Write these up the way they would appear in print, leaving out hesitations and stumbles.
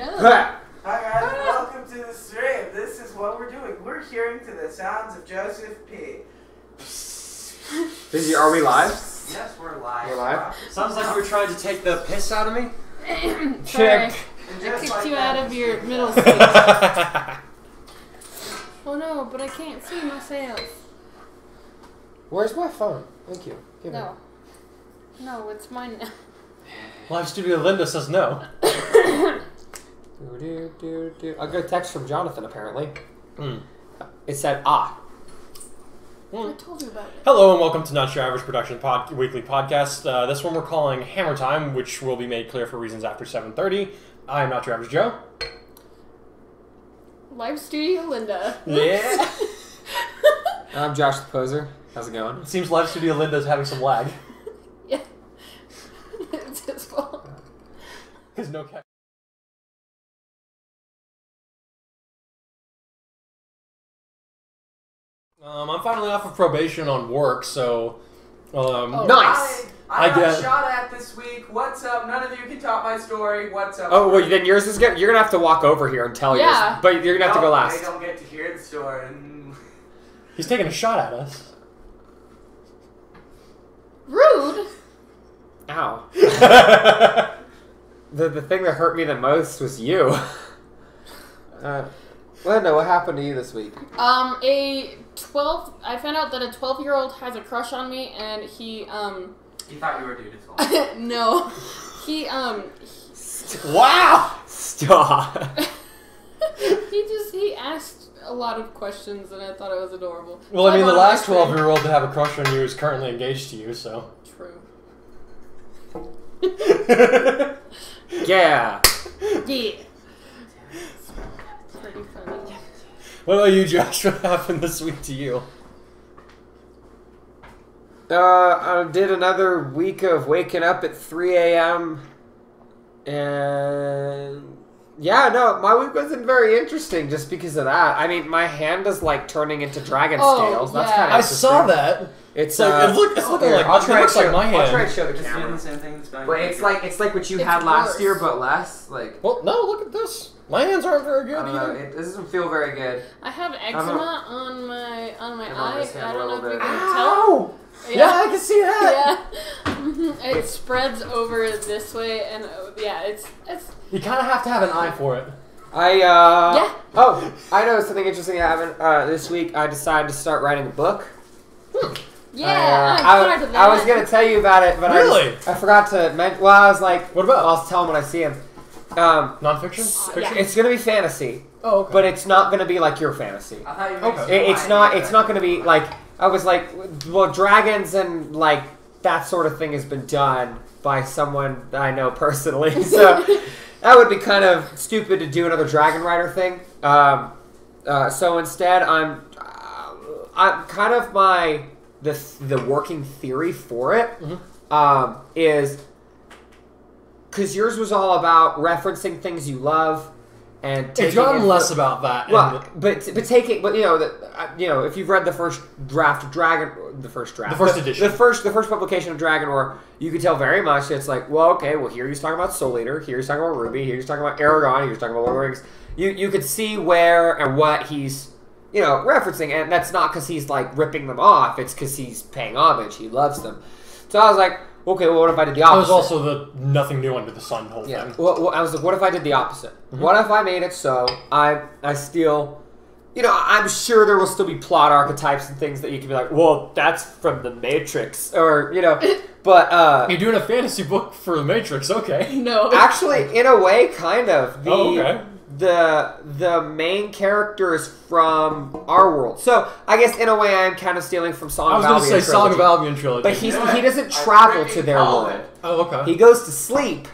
Hi guys, welcome to the stream. This is what we're doing. We're hearing to the sounds of Joseph P. Are we live? Yes, we're live. We're live? Sounds like you were trying to take the piss out of me. Sorry. I kicked you out of your middle seat. Oh no, but I can't see myself. Where's my phone? Thank you. Give No. No, it's mine now. Live Studio Linda says no. I got a text from Jonathan, apparently. It said, I told you about it. Hello and welcome to Not Your Average Production Weekly Podcast. This one we're calling Hammer Time, which will be made clear for reasons after 7:30. I am Not Your Average Joe. Live Studio Linda. Yeah. I'm Josh the Poser. How's it going? It seems Live Studio Linda's having some lag. Yeah. It's his fault. Because no cat. I'm finally off of probation on work, so nice. I got shot at this week. What's up? None of you can top my story. What's up? Oh, well, then yours is good. You're gonna have to walk over here and tell yours, but you're gonna have to go last. I don't get to hear the story. He's taking a shot at us. Rude. Ow. The thing that hurt me the most was you. Linda, what happened to you this week? I found out that a 12-year-old has a crush on me, and he, You thought you were a dude as well. No. He, Wow! Stop. he asked a lot of questions, and I thought it was adorable. Well, I mean, the last 12-year-old to have a crush on you is currently engaged to you, so. True. Yeah. Yeah. Pretty funny. What about you, Josh? What happened this week to you? I did another week of waking up at 3 a.m. And yeah, no, my week wasn't very interesting just because of that. I mean, my hand is like turning into dragon scales. That's kind of I saw that. It's like it's looking like I'll try it looks like my hand. I'll try and show the Just camera. doing the same thing. But it's like what you had last year, but less. Like, well, no, look at this. My hands aren't very good either. It doesn't feel very good. I have eczema on my eye. I don't know if you can Ow! tell. Yeah, I can see that. Yeah. It spreads over this way, and yeah, it's. You kind of have to have an eye for it. Yeah. Oh, I know something interesting happened this week. I decided to start writing a book. Yeah, I was gonna tell you about it, but really? I forgot to mention. Well, I was like, what about? I'll tell him when I see him. Non-fiction? Yeah. It's gonna be fantasy. Oh, okay. But it's not gonna be like your fantasy. I thought you meant It's not gonna be like I was like. Well, dragons and like that sort of thing has been done by someone that I know personally, so that would be kind of stupid to do another dragon rider thing. So instead, I'm kind of the working theory for it is because yours was all about referencing things you love and taking it's gotten less about that. Well, but if you've read the first draft of the first edition, the first publication of Dragon War, you could tell very much it's like, well, okay, well here he's talking about Soul Eater, here he's talking about Ruby, here he's talking about Aragon, here he's talking about Lord of the Rings. You could see where and what he's referencing, and that's not because he's like ripping them off. It's because he's paying homage. He loves them. So I was like, okay, well, what if I did the opposite? It was also the nothing new under the sun whole thing. Well, I was like, what if I did the opposite? What if I made it so I still, I'm sure there will still be plot archetypes and things that you can be like, well, that's from the Matrix, or but you're doing a fantasy book for the Matrix, okay? No, actually, in a way, kind of. Okay. The main character is from our world. So, I guess in a way I am kind of stealing from Song of Albion. I was going to say Song of Albion trilogy. But he doesn't travel to their world. Oh, okay. He goes to sleep,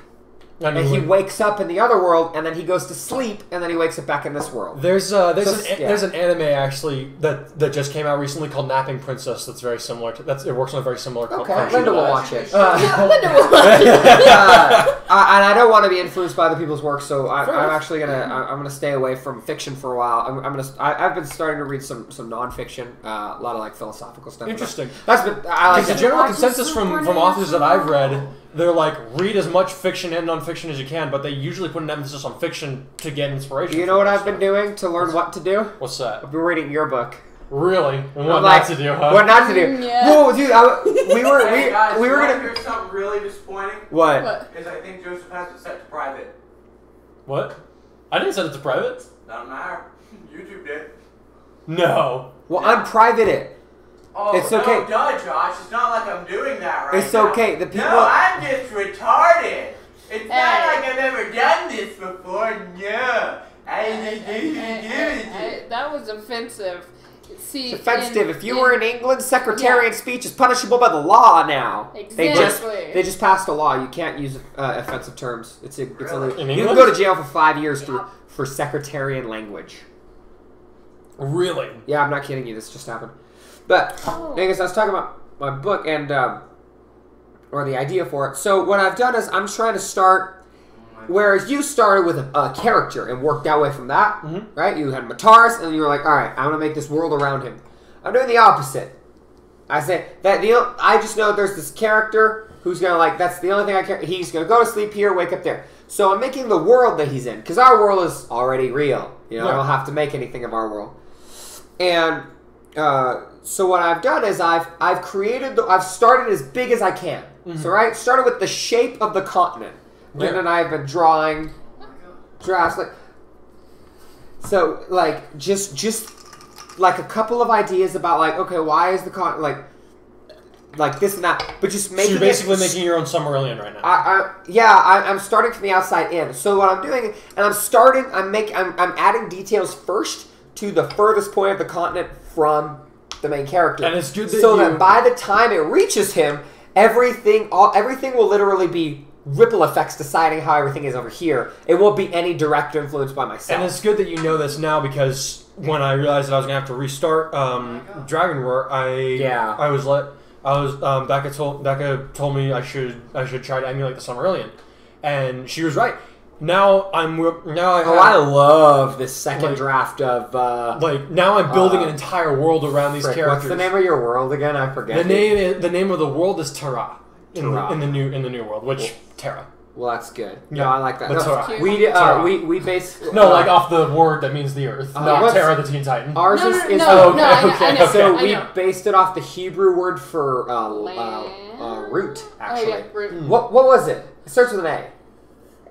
and he wakes up in the other world, and then he goes to sleep, and then he wakes up back in this world. There's an anime actually that just came out recently called Napping Princess that's very similar to it works on a very similar Linda will watch it. Linda will watch it. And I don't want to be influenced by other people's work, so I'm actually gonna stay away from fiction for a while. I've been starting to read some nonfiction, a lot of like philosophical stuff. Interesting. I like the general consensus from authors that I've read they're like, read as much fiction and nonfiction as you can, but they usually put an emphasis on fiction to get inspiration. You know what I've been doing to learn what to do? What's that? I've been reading your book. Really? And what not to do, huh? What not to do? Yeah. Whoa, dude! We were Guys, we were wanna gonna. hear something really disappointing? What? Is I think Joseph has it set to private. What? I didn't set it to private. Doesn't matter. YouTube did. No. Well, unprivate it. Oh, It's okay. No, duh, Josh. It's not like I'm doing that right It's now. okay. The people. No, I'm just retarded. It's not Hey. like I've ever done this before. No. That was offensive. See, It's offensive. If you were in England, secretariat speech is punishable by the law now. Exactly. They just passed a law. You can't use offensive terms. It's illegal. In You can England? go to jail for 5 years for secretarian language. Really? Yeah, I'm not kidding you. This just happened. But I guess I was talking about my book and or the idea for it. So what I've done is I'm trying to start. Whereas you started with a character and worked our way from that, right? You had Mataris, and you were like, all right, I'm going to make this world around him. I'm doing the opposite. I say that I just know there's this character who's going to like, that's the only thing I care. He's going to go to sleep here, wake up there. So I'm making the world that he's in, because our world is already real. You know, I don't have to make anything of our world. And so what I've done is I've started as big as I can. So right, started with the shape of the continent. Then and I have been drawing drafts like so like just like a couple of ideas about like okay why is the like this and that but just making so you're basically making your own Silmarillion right now. I'm starting from the outside in. So what I'm doing and I'm adding details first to the furthest point of the continent from the main character. And it's good that that by the time it reaches him, everything will literally be ripple effects deciding how everything is over here. It won't be any direct influence by myself. And it's good that you know this now because when I realized that I was gonna have to restart Dragon Roar, Becca told me I should try to emulate the Silmarillion, and she was right. Now I love this second draft of now I'm building an entire world around these characters. What's the name of your world again? I forget. The name of the world is Terra. In the new world, which Terra. Well, that's good. Yeah. No, I like that. No, we base like off the word that means the Earth, not Terra the Teen Titan. Ours is I know. So we based it off the Hebrew word for root. Actually, Oh, yeah, root. What was it? It starts with an A.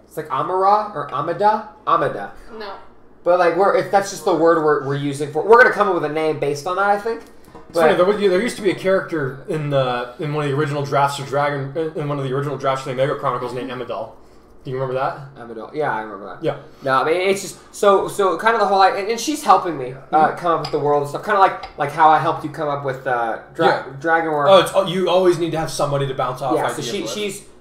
It's like Amara or Amada. No. But like if that's just the word we're using for, we're gonna come up with a name based on that. I think. It's funny, there used to be a character in one of the original drafts of Dragon, in one of the original drafts of the Mega Chronicles named Amidal. Do you remember that? Amidal. Yeah, I remember that. Yeah. No, I mean it's just so kind of the whole and she's helping me come up with the world and stuff. Kind of like how I helped you come up with Dragon War. Oh, you always need to have somebody to bounce off. Yeah, so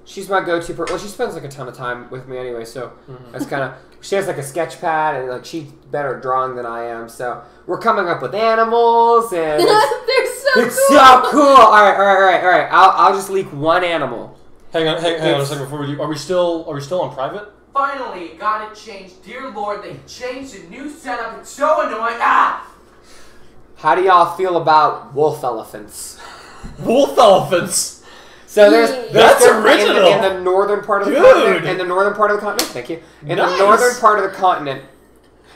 she's my go-to person. Well, she spends like a ton of time with me anyway, so that's kind of. She has like a sketch pad, and like she's better at drawing than I am. So we're coming up with animals, and it's so cool. All right. I'll just leak one animal. Hang on a second before we do. Are we still on private? Finally, it got it changed. Dear Lord, they changed the new setup. It's so annoying. Ah! How do y'all feel about wolf elephants? Wolf elephants. So that's original. In the northern part of the continent. In the northern part of the continent. Thank you. In the northern part of the continent.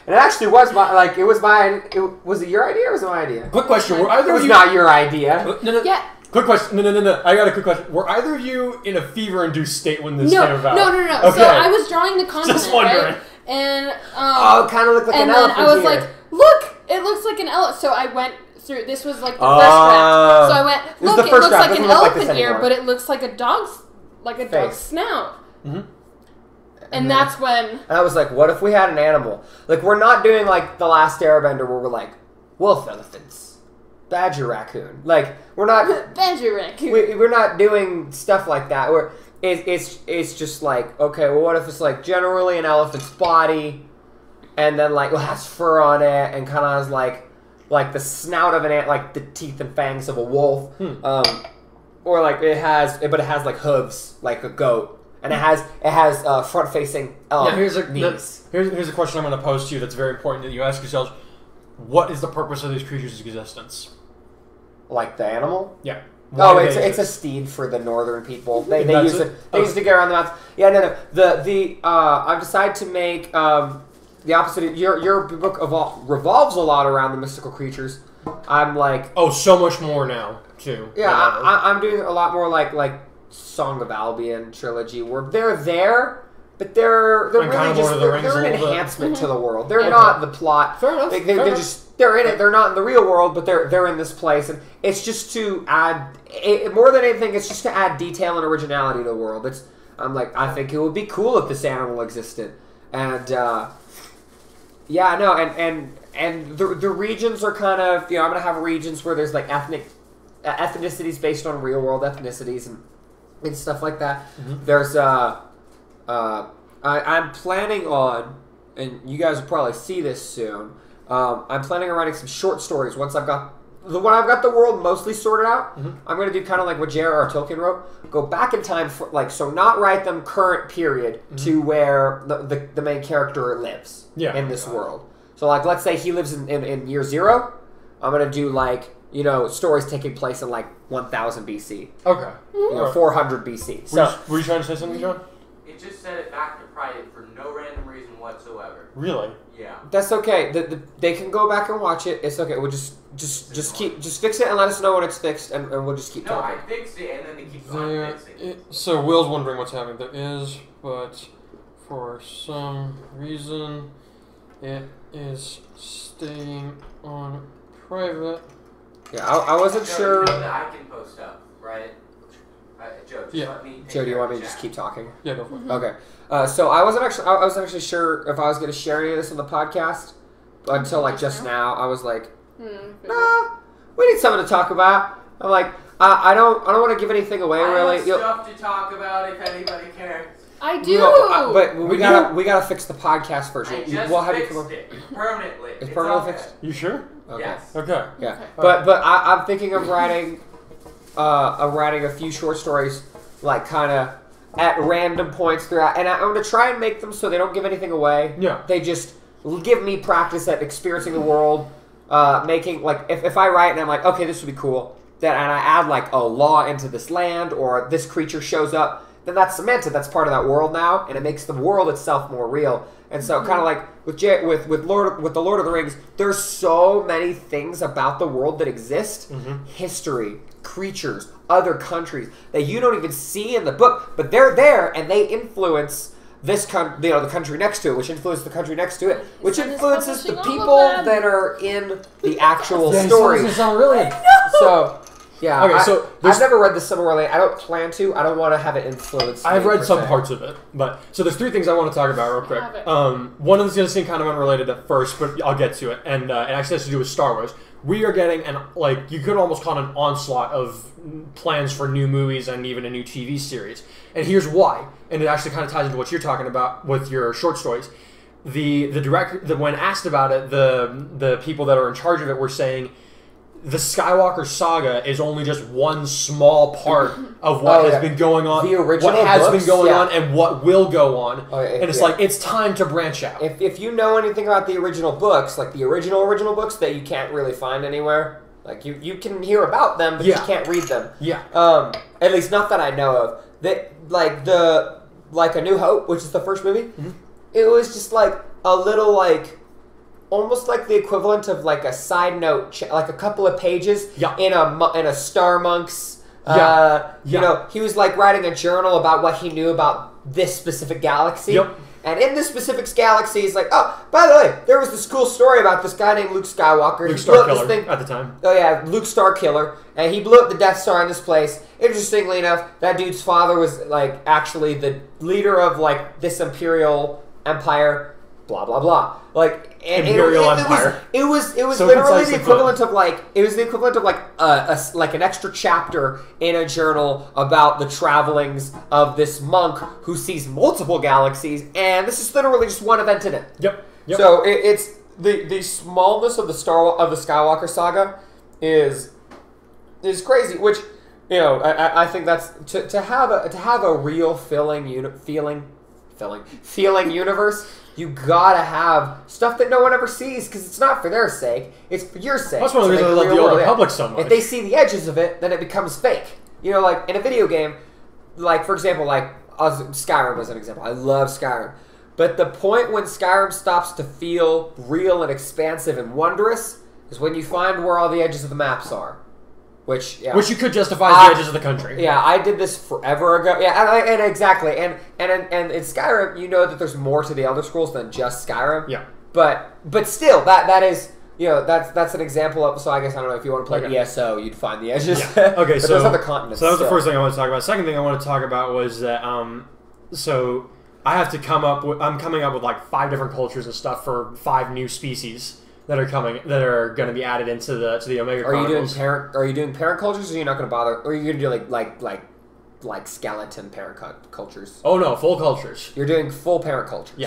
And it actually was was it your idea or was it my idea? Quick question. Were either it was of you not your idea. No. Yeah. Quick question. No. I got a quick question. Were either of you in a fever-induced state when this came about? No. Okay. So I was drawing the continent, Just wondering. right? And it kind of looked like an elephant. And then I was like, look, it looks like an elephant. So I went through. This was like the first draft. So I went, look, it looks like an elephant ear, but it looks like a dog's snout. Mm-hmm. And that's when. And I was like, what if we had an animal? Like, we're not doing like The Last Airbender where we're like, wolf elephants, badger raccoon. Like, we're not. Badger raccoon. We're not doing stuff like that. It's just like, okay, well, what if it's like generally an elephant's body, and then like it has fur on it, and kind of has like the snout of an ant, like the teeth and fangs of a wolf, or like it has like hooves like a goat. And it has front-facing knees. Here's a question I'm going to pose to you that's very important that you ask yourselves. What is the purpose of these creatures' existence? Like the animal? Yeah. It's a steed for the northern people. They use it. They use it to get around the mountains. Yeah, no. I've decided to make the opposite. Your book revolves a lot around the mystical creatures. I'm like so much more now too. Yeah, I'm doing a lot more like Song of Albion trilogy where they're there. But they're really just they're an enhancement to the world. They're not the plot. Fair enough. They're in it. They're not in the real world, but they're in this place, and it's just to add more than anything. It's just to add detail and originality to the world. I think it would be cool if this animal existed, and the regions are kind of I'm gonna have regions where there's like ethnicities based on real world ethnicities and stuff like that. Mm-hmm. There's I'm planning on, and you guys will probably see this soon. I'm planning on writing some short stories once I've got the world mostly sorted out. Mm-hmm. I'm going to do kind of like what J.R.R. Tolkien wrote. Go back in time for not write them current period to where the main character lives in this world. So let's say he lives in year 0. I'm going to do stories taking place in 1000 BC. Okay. 400 BC. So were you trying to say something, John? It just set it back to Pride for no random reason whatsoever. Really? Yeah. That's okay. They can go back and watch it. It's okay. We'll just fix it and let us know when it's fixed, and we'll just keep talking. No, I fixed it, and then they keep on fixing it. So Will's wondering what's happening. There is, but for some reason, it is staying on private. Yeah, I wasn't sure. You know that I can post stuff, right? Joe, let me. Joe, do you want me to just keep talking? Yeah, go for it. Okay. So I wasn't actually sure if I was going to share any of this on the podcast until just now. I was like, nah, we need something to talk about. I'm like, I don't want to give anything away really. I have stuff to talk about if anybody cares. I do. But we gotta fix the podcast first. I just fixed it permanently. It's permanently fixed. You sure? Okay. Yes. Okay. Yeah. Okay. But I'm thinking of writing a few short stories, kind of at random points throughout, and I'm going to try and make them so they don't give anything away. Yeah. They just give me practice at experiencing the world, making if I write and I'm like, okay, this would be cool, and I add a law into this land or this creature shows up, then that's cemented. That's part of that world now, and it makes the world itself more real. And so, kind of with the Lord of the Rings, there's so many things about the world that exist, history, creatures, other countries that you don't even see in the book, but they're there and they influence this the country next to it, which influences the country next to it, which influences the people that are in the actual story. So. Yeah, okay, so I've never read the Silmarillion. I don't plan to. I don't want to have it influence. I've read some parts of it, so there's 3 things I want to talk about real quick. One of them's going to seem kind of unrelated at first, but I'll get to it, and it actually has to do with Star Wars. We are getting you could almost call it an onslaught of plans for new movies and even a new TV series, and here's why. And it actually kind of ties into what you're talking about with your short stories. The director, when asked about it, the people that are in charge of it were saying, the Skywalker saga is only just one small part of what has been going on, the original what has books, been going on, and what will go on. And it's it's time to branch out. If you know anything about the original books, the original books that you can't really find anywhere, you can hear about them, but you can't read them. Yeah. At least not that I know of. That A New Hope, which is the first movie, it was just a little almost like the equivalent of a side note, a couple of pages in a Star Monk's. He was writing a journal about what he knew about this specific galaxy. Yep. And in this specific galaxy, he's oh, by the way, there was this cool story about this guy named Luke Skywalker. Luke Starkiller at the time. Oh yeah, Luke Starkiller, and he blew up the Death Star in this place. Interestingly enough, that dude's father was actually the leader of this Imperial Empire. Blah blah blah. Imperial Empire. It was so literally the equivalent of an extra chapter in a journal about the travelings of this monk who sees multiple galaxies, and this is literally just one event in it. Yep. So it's the smallness of the Skywalker saga is crazy. Which I think that's to have a real filling feeling universe, you gotta have stuff that no one ever sees because it's not for their sake; it's for your sake. That's one of the reasons I love the Old Republic so much. If they see the edges of it, then it becomes fake. You know, like in a video game, like for example, Skyrim as an example. I love Skyrim, but the point when Skyrim stops to feel real and expansive and wondrous is when you find where all the edges of the maps are. Which you could justify as the edges of the country. Yeah, I did this forever ago. Yeah, and exactly. And in Skyrim, you know that there's more to the Elder Scrolls than just Skyrim. Yeah. But still, that is, you know, that's an example of. So I guess I don't know if you want to play ESO, you'd find the edges. Yeah. Okay, but there's other continents. So that was the first thing I wanted to talk about. Second thing I want to talk about was that so I have to come up with. I'm coming up with like 5 different cultures and stuff for 5 new species that are going to be added into the Omega Chronicles. Are you doing parent cultures, or are you not going to bother? Or are you going to do like skeleton parent cultures? Oh no, full cultures. You're doing full parent cultures.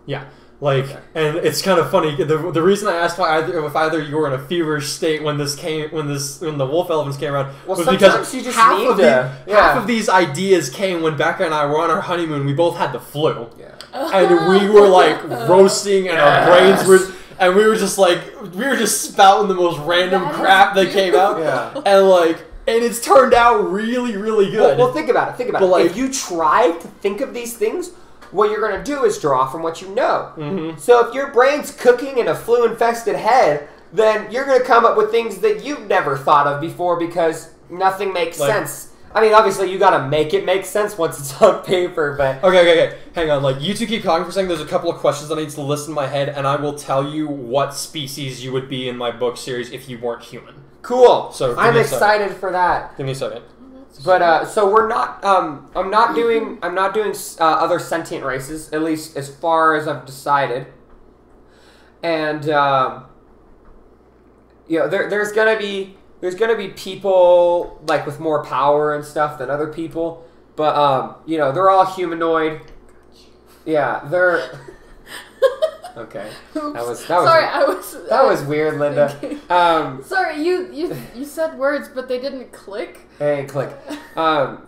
Yeah. Like, and it's kind of funny. The reason I asked if either you were in a feverish state when the wolf elephants came around was because you just half of these ideas came when Becca and I were on our honeymoon. We both had the flu, and we were like roasting, and our brains were. And we were just spouting the most random crap that came out. And it's turned out really, really good. Well, think about it. Like, if you try to think of these things, what you're going to do is draw from what you know. Mm-hmm. So if your brain's cooking in a flu-infested head, then you're going to come up with things that you've never thought of before because nothing makes sense. I mean, obviously, you gotta make it make sense once it's on paper, but... Okay. Hang on, you two keep talking for a second. There's a couple of questions I need to list in my head, and I will tell you what species you would be in my book series if you weren't human. Cool. So I'm excited for that. Give me a second. But, so we're not, I'm not doing other sentient races, at least as far as I've decided. And, you know, there's gonna be people with more power and stuff than other people, but you know, they're all humanoid. Yeah, they're okay. Oops. That was weird, Linda. Sorry, you said words, but they didn't click. They didn't click. No,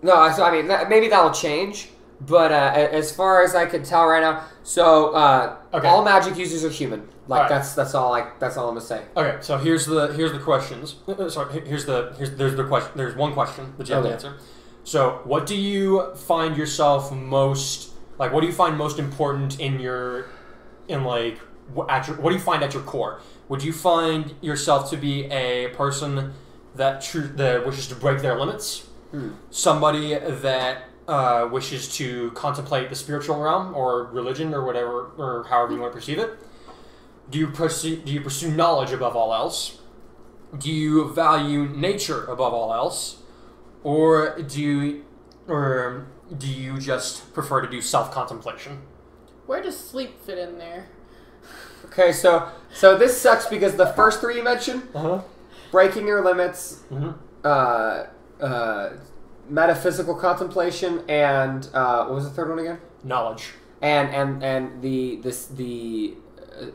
so I mean, maybe that'll change. But as far as I can tell right now, so all magic users are human. That's all I'm gonna say. Okay, so here's the questions. Sorry, there's one question that you have to answer. So, what do you find yourself most what do you find most important what do you find at your core? Would you find yourself to be a person that wishes to break their limits? Somebody that wishes to contemplate the spiritual realm or religion or whatever, or however you want to perceive it? Do you pursue knowledge above all else? Do you value nature above all else? Or do you just prefer to do self-contemplation? Where does sleep fit in there? Okay, so this sucks because the first 3 you mentioned, breaking your limits, metaphysical contemplation, and what was the third one again? Knowledge. And the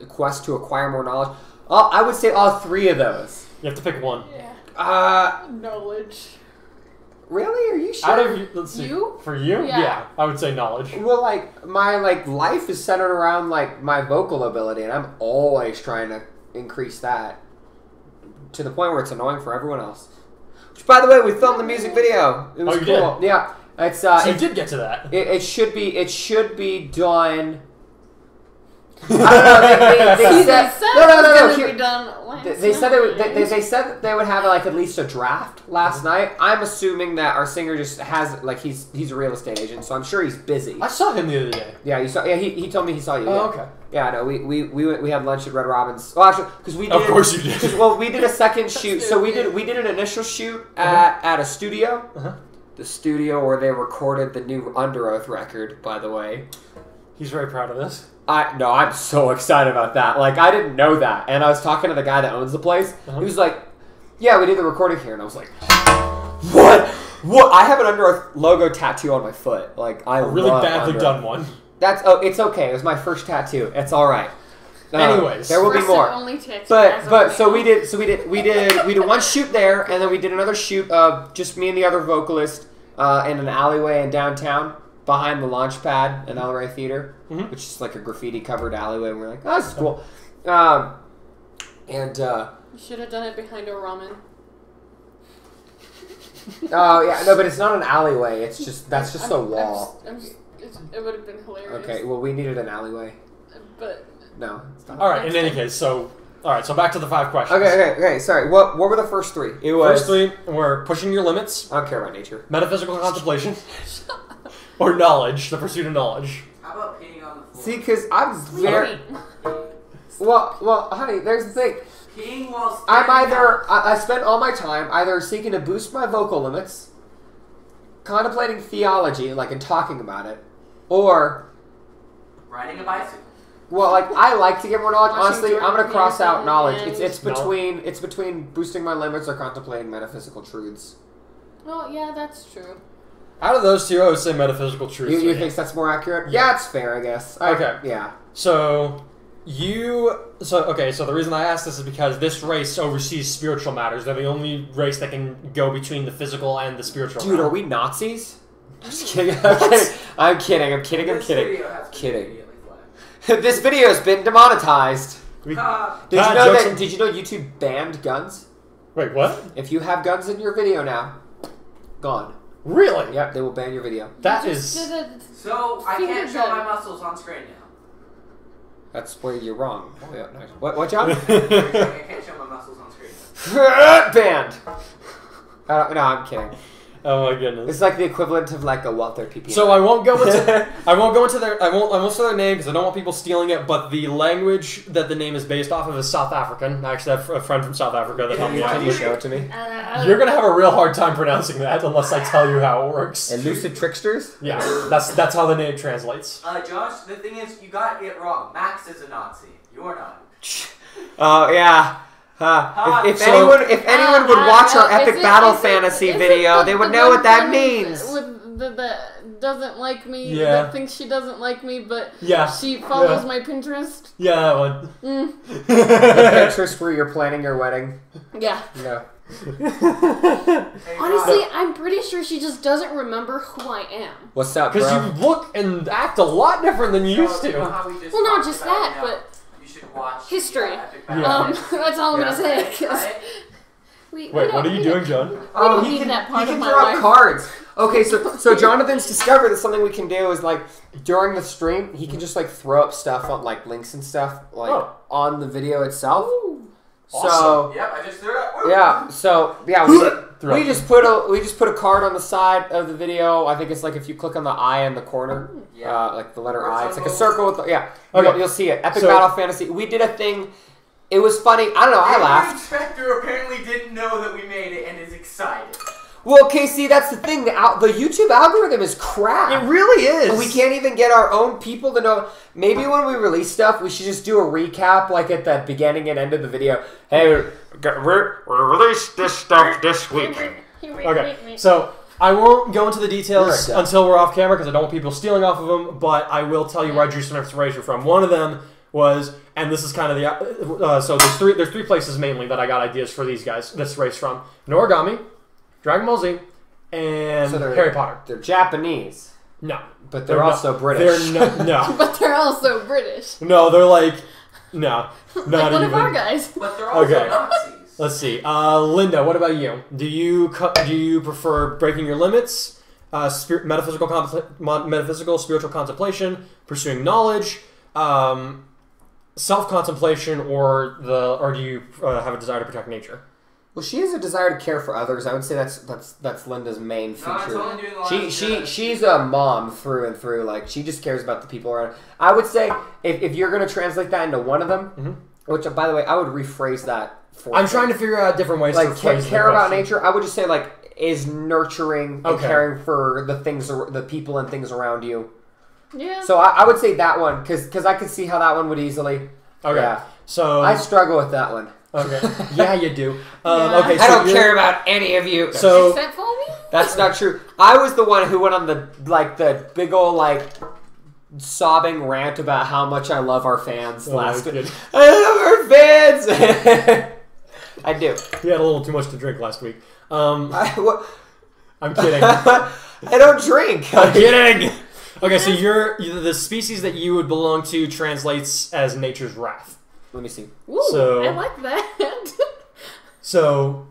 quest to acquire more knowledge. I would say all 3 of those. You have to pick one. Yeah. Knowledge. Really? Are you sure? Let's see. For you? Yeah. I would say knowledge. Well, my life is centered around my vocal ability, and I'm always trying to increase that to the point where it's annoying for everyone else. Which, by the way, we filmed the music video. It was cool. Did? Yeah. It's so you did get to that. It should be done. I don't know. They said that they would have at least a draft last night. I'm assuming that our singer just has he's a real estate agent, so I'm sure he's busy. I saw him the other day. Yeah, you saw. Yeah, he told me he saw you. Oh, okay. Yeah, no, we had lunch at Red Robin's. Well, actually, because we did. Of course you did. Well, we did a second shoot. So we did an initial shoot at a studio. The studio where they recorded the new Under Oath record, by the way. He's very proud of this. I'm so excited about that. I didn't know that. And I was talking to the guy that owns the place. He was like, yeah, we did the recording here. And I was like, what? I have an Under Oath logo tattoo on my foot. I really badly done one. It's okay. It was my first tattoo. It's all right. Anyways, there will be more. So we did one shoot there, and then we did another shoot of just me and the other vocalist in an alleyway in downtown. behind the launch pad in El Rey Theater, which is like a graffiti-covered alleyway. And we're like, oh, this is cool. You should have done it behind a ramen. Oh, yeah. No, but it's not an alleyway. It's just, that's just a wall. It would have been hilarious. Okay, well, we needed an alleyway. But... No, it's not. All right, in any case, so back to the 5 questions. Okay, sorry. What were the first 3? It was... First 3 were pushing your limits. I don't care about nature. Metaphysical contemplation. Or knowledge, the pursuit of knowledge. How about peeing on the floor? See, because I'm very... Well, honey, there's the thing. Peeing while I spend all my time either seeking to boost my vocal limits, contemplating theology, like and talking about it, or riding a bicycle. Well, like I like to get more knowledge. Honestly, I'm gonna cross out knowledge. and- It's between boosting my limits or contemplating metaphysical truths. Oh, yeah, that's true. Out of those 2, I would say metaphysical truths. You think that's more accurate? Yeah, it's fair, I guess. Okay. Yeah. So the reason I asked this is because this race oversees spiritual matters. They're the only race that can go between the physical and the spiritual. Dude, are we Nazis? I'm just kidding. I'm kidding. Kidding. This video has been demonetized. Did you know YouTube banned guns? Wait, what? If you have guns in your video now, gone. Really? Yep, they will ban your video. That is... So, I can't show my muscles on screen now. That's where you're wrong. Oh, yeah, nice. What, John? I can't show my muscles on screen now. Banned! No, I'm kidding. Oh my goodness! It's like the equivalent of like a welfare PPI. So I won't go into their name because I don't want people stealing it. But the language that the name is based off of is South African. I actually have a friend from South Africa that helped me out. Can you show it to me? You're gonna have a real hard time pronouncing that unless I tell you how it works. Elusive tricksters? Yeah, that's how the name translates. Josh, the thing is, you got it wrong. Max is a Nazi. You're not. Oh yeah. If anyone would watch our epic battle fantasy video, they would know what that means. That doesn't like me, Yeah. that thinks she doesn't like me, but Yeah. she follows my Pinterest. Yeah, that one. The Pinterest where you're planning your wedding. Yeah. No. Honestly, I'm pretty sure she just doesn't remember who I am. What's up, bro? Because you look and act a lot different than you used to. Well, not just that, but watch history. Yeah. That's all I'm gonna say. Wait, what are you doing, John? He that can part of my draw life. cards. Okay, so Jonathan's discovered that something we can do is like during the stream, he can just like throw up stuff on like links and stuff like on the video itself. Ooh. So Awesome. Yep, I just threw it. yeah, so yeah, we just put a card on the side of the video. I think it's like if you click on the I in the corner, like the letter I, it's like a circle with Okay. you'll see it. Epic Battle Fantasy. We did a thing. It was funny. I don't know. I laughed. Inspector apparently didn't know that we made it and is excited. Well, okay, see, that's the thing. The YouTube algorithm is crap. It really is. And we can't even get our own people to know. Maybe when we release stuff, we should just do a recap, like at the beginning and end of the video. Hey, we released this stuff this week. Okay, so I won't go into the details until we're off camera because I don't want people stealing off of them, but I will tell you where I drew some inspiration from. One of them was, and this is kind of the, so there's three places mainly that I got ideas for this race from. Noragami, Dragon Ball Z, and Harry Potter. They're Japanese. No. But they're also British. No. But they're also British. No, they're like, no. Not like one even. of our guys. But they're also Nazis. Let's see. Linda, what about you? Do you prefer breaking your limits, metaphysical, spiritual contemplation, pursuing knowledge, self-contemplation, or do you have a desire to protect nature? Well, she has a desire to care for others. I would say that's Linda's main feature. She's a mom through and through. Like she just cares about the people around. I would say if you're going to translate that into one of them, which by the way I would rephrase that. I'm trying to figure out different ways like to phrase care about nature. I would just say like is nurturing and caring for the people and things around you. Yeah. So I would say that one because I could see how that one would easily. Okay. Yeah. So I struggle with that one. Okay. Yeah, you do. Okay, so I don't care about any of you. So except for me? That's not true. I was the one who went on the big old sobbing rant about how much I love our fans last week. I love our fans. I do. You had a little too much to drink last week. I'm kidding. I don't drink. I'm kidding. Okay, so the species that you would belong to translates as nature's wrath. Let me see. Ooh, So, I like that. So,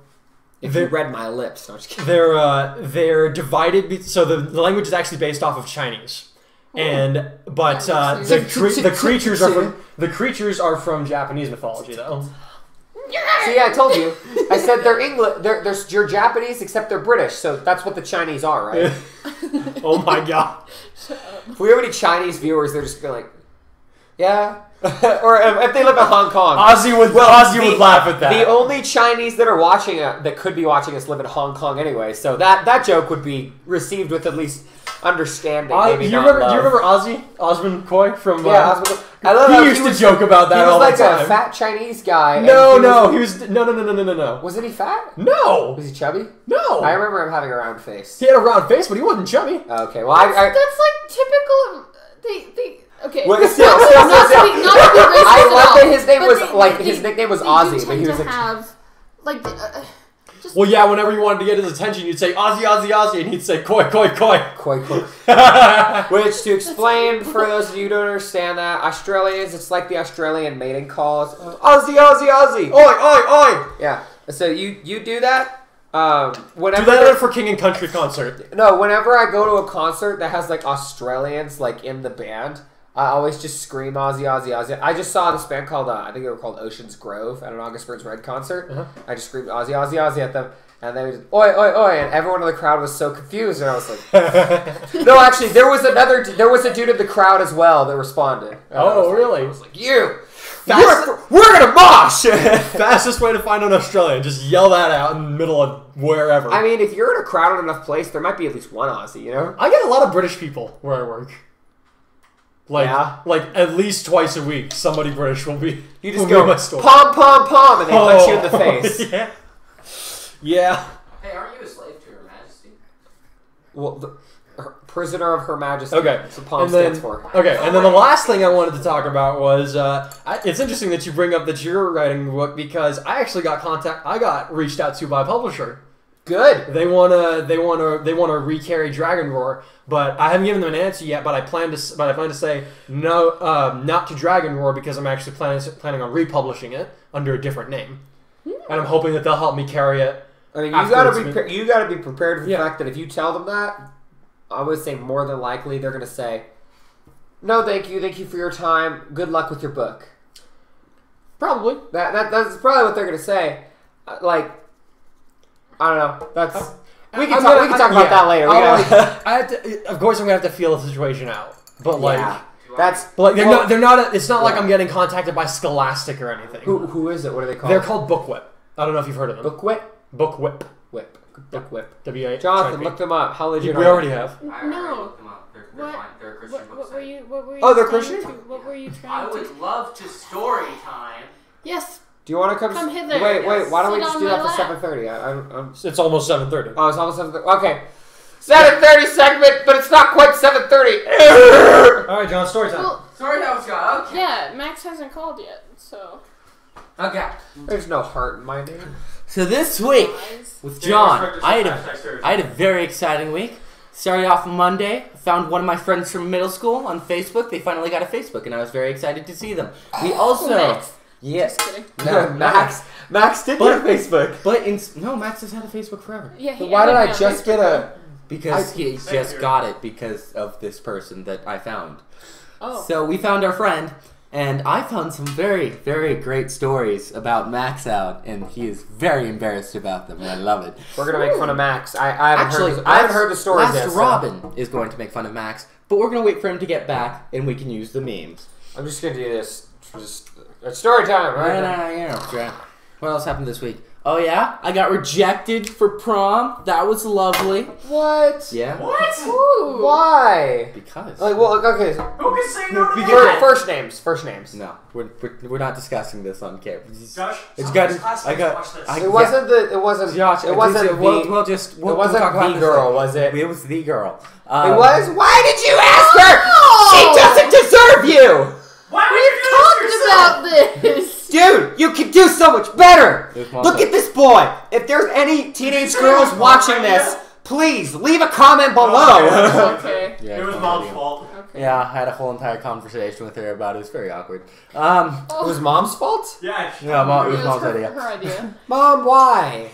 if you read my lips, no, I'm just kidding. They're divided. So the language is actually based off of Chinese, but the creatures are from Japanese mythology though. See, I told you. I said they're English. You're Japanese, except they're British. So that's what the Chinese are, right? Oh my god! If we have any Chinese viewers, they're just gonna be like, yeah. Or if they live in Hong Kong, Ozzy would laugh at that. The only Chinese that are watching that could be watching us live in Hong Kong anyway, so that joke would be received with at least understanding. Do you remember Ozzy Osmond Coy from? Yeah, Osmond. I love he used to joke about that all the time. He was like a fat Chinese guy. No. Wasn't he fat? No. Was he chubby? No. I remember him having a round face. He had a round face, but he wasn't chubby. Okay, well, that's like typical. Okay. Well, still. Not to be racist I like that his name but was his nickname was Ozzy, but he was Well, yeah. Whenever you wanted to get his attention, you'd say Ozzy, Ozzy, Ozzy, and he'd say Koi, Koi, Koi, Koi, Koi. Which, to explain for those of you who don't understand that, Australians, it's like the Australian mating calls. Ozzy, Ozzy, Ozzy. Oi, oi, oi. Yeah. So you do that. Whenever do that for King and Country concert. No, whenever I go to a concert that has like Australians like in the band, I always just scream Ozzy, Ozzy, Ozzy. I just saw this band called I think they were called Ocean's Grove at an August Burns Red concert. I just screamed Ozzy, Ozzy, Ozzy at them, and they were just, oi, oi, oi, and everyone in the crowd was so confused, and I was like, no, actually, there was a dude in the crowd as well that responded. Oh, really? I was like, we're gonna mosh. Fastest way to find an Australian, just yell that out in the middle of wherever. I mean, if you're in a crowded enough place, there might be at least one Aussie, you know? I get a lot of British people where I work. Like at least twice a week, somebody British will be. You just go pom pom pom, and they punch you in the face. Yeah. Yeah. Hey, aren't you a slave to Her Majesty? Well, prisoner of Her Majesty. Okay. That's what POM stands for. Okay, and then the last thing I wanted to talk about was it's interesting that you bring up that you're writing a book because I actually got reached out to by a publisher. Good. They wanna recarry Dragon Roar, but I haven't given them an answer yet. But I plan to say no, not to Dragon Roar because I'm actually planning on republishing it under a different name, and I'm hoping that they'll help me carry it. I mean, you gotta be prepared for the fact that if you tell them that, I would say more than likely they're gonna say, "No, thank you for your time. Good luck with your book." Probably. That's probably what they're gonna say. I don't know. We can talk about that later. Of course, I'm gonna have to feel the situation out. But they're not. It's not like I'm getting contacted by Scholastic or anything. Who is it? What are they called? They're called Book Whip. I don't know if you've heard of them. Book Whip. Book Whip. Book Whip. W-A. Jonathan, look them up. How legit? We already have. I already looked them up. They're fine. They're a Christian book site. What were you? Oh, they're Christian? What were you trying to? I would love to story time. Yes. Do you want to come hither? Wait. Why don't we Sit just on do that my for lap. 7:30? It's almost 7:30. Oh, it's almost 7:30. Okay. 7:30 segment, but it's not quite 7:30. All right, John. Story time. Well, Story time, Scott. Okay. yeah, Max hasn't called yet, so. Okay. There's no heart in my name. So this week with John, I had a very exciting week. Started off Monday. Found one of my friends from middle school on Facebook. They finally got a Facebook, and I was very excited to see them. We also, Max. yes, Just kidding. No, Max did get a Facebook. But no, Max has had a Facebook forever. Yeah. Why did I just get a? Because he just got it because of this person that I found. Oh. So we found our friend, and I found some very, very great stories about Max out, and he is very embarrassed about them, and I love it. We're gonna make fun of Max. I haven't heard the stories yet. Robin is going to make fun of Max, but we're going to wait for him to get back, and we can use the memes. I'm just gonna do this. It's story time, right? No. What else happened this week? Oh yeah, I got rejected for prom. That was lovely. What? Yeah. What? Ooh. Why? Because. Okay. Who can say no to that? First names. No, we're not discussing this on camera. Josh, It's got. It wasn't Josh. It wasn't We'll it wasn't wasn't the girl, was it? It was the girl. It was. Why did you ask her? She doesn't deserve you. Why would you do Talked about this. Dude, you can do so much better. Look at this boy. If there's any teenage girls watching this, Please leave a comment below. Okay. It was Mom's fault. Okay. Yeah, I had a whole entire conversation with her about it. It was very awkward. It was Mom's fault? Yeah, It was Mom's idea. Her idea. Mom, why?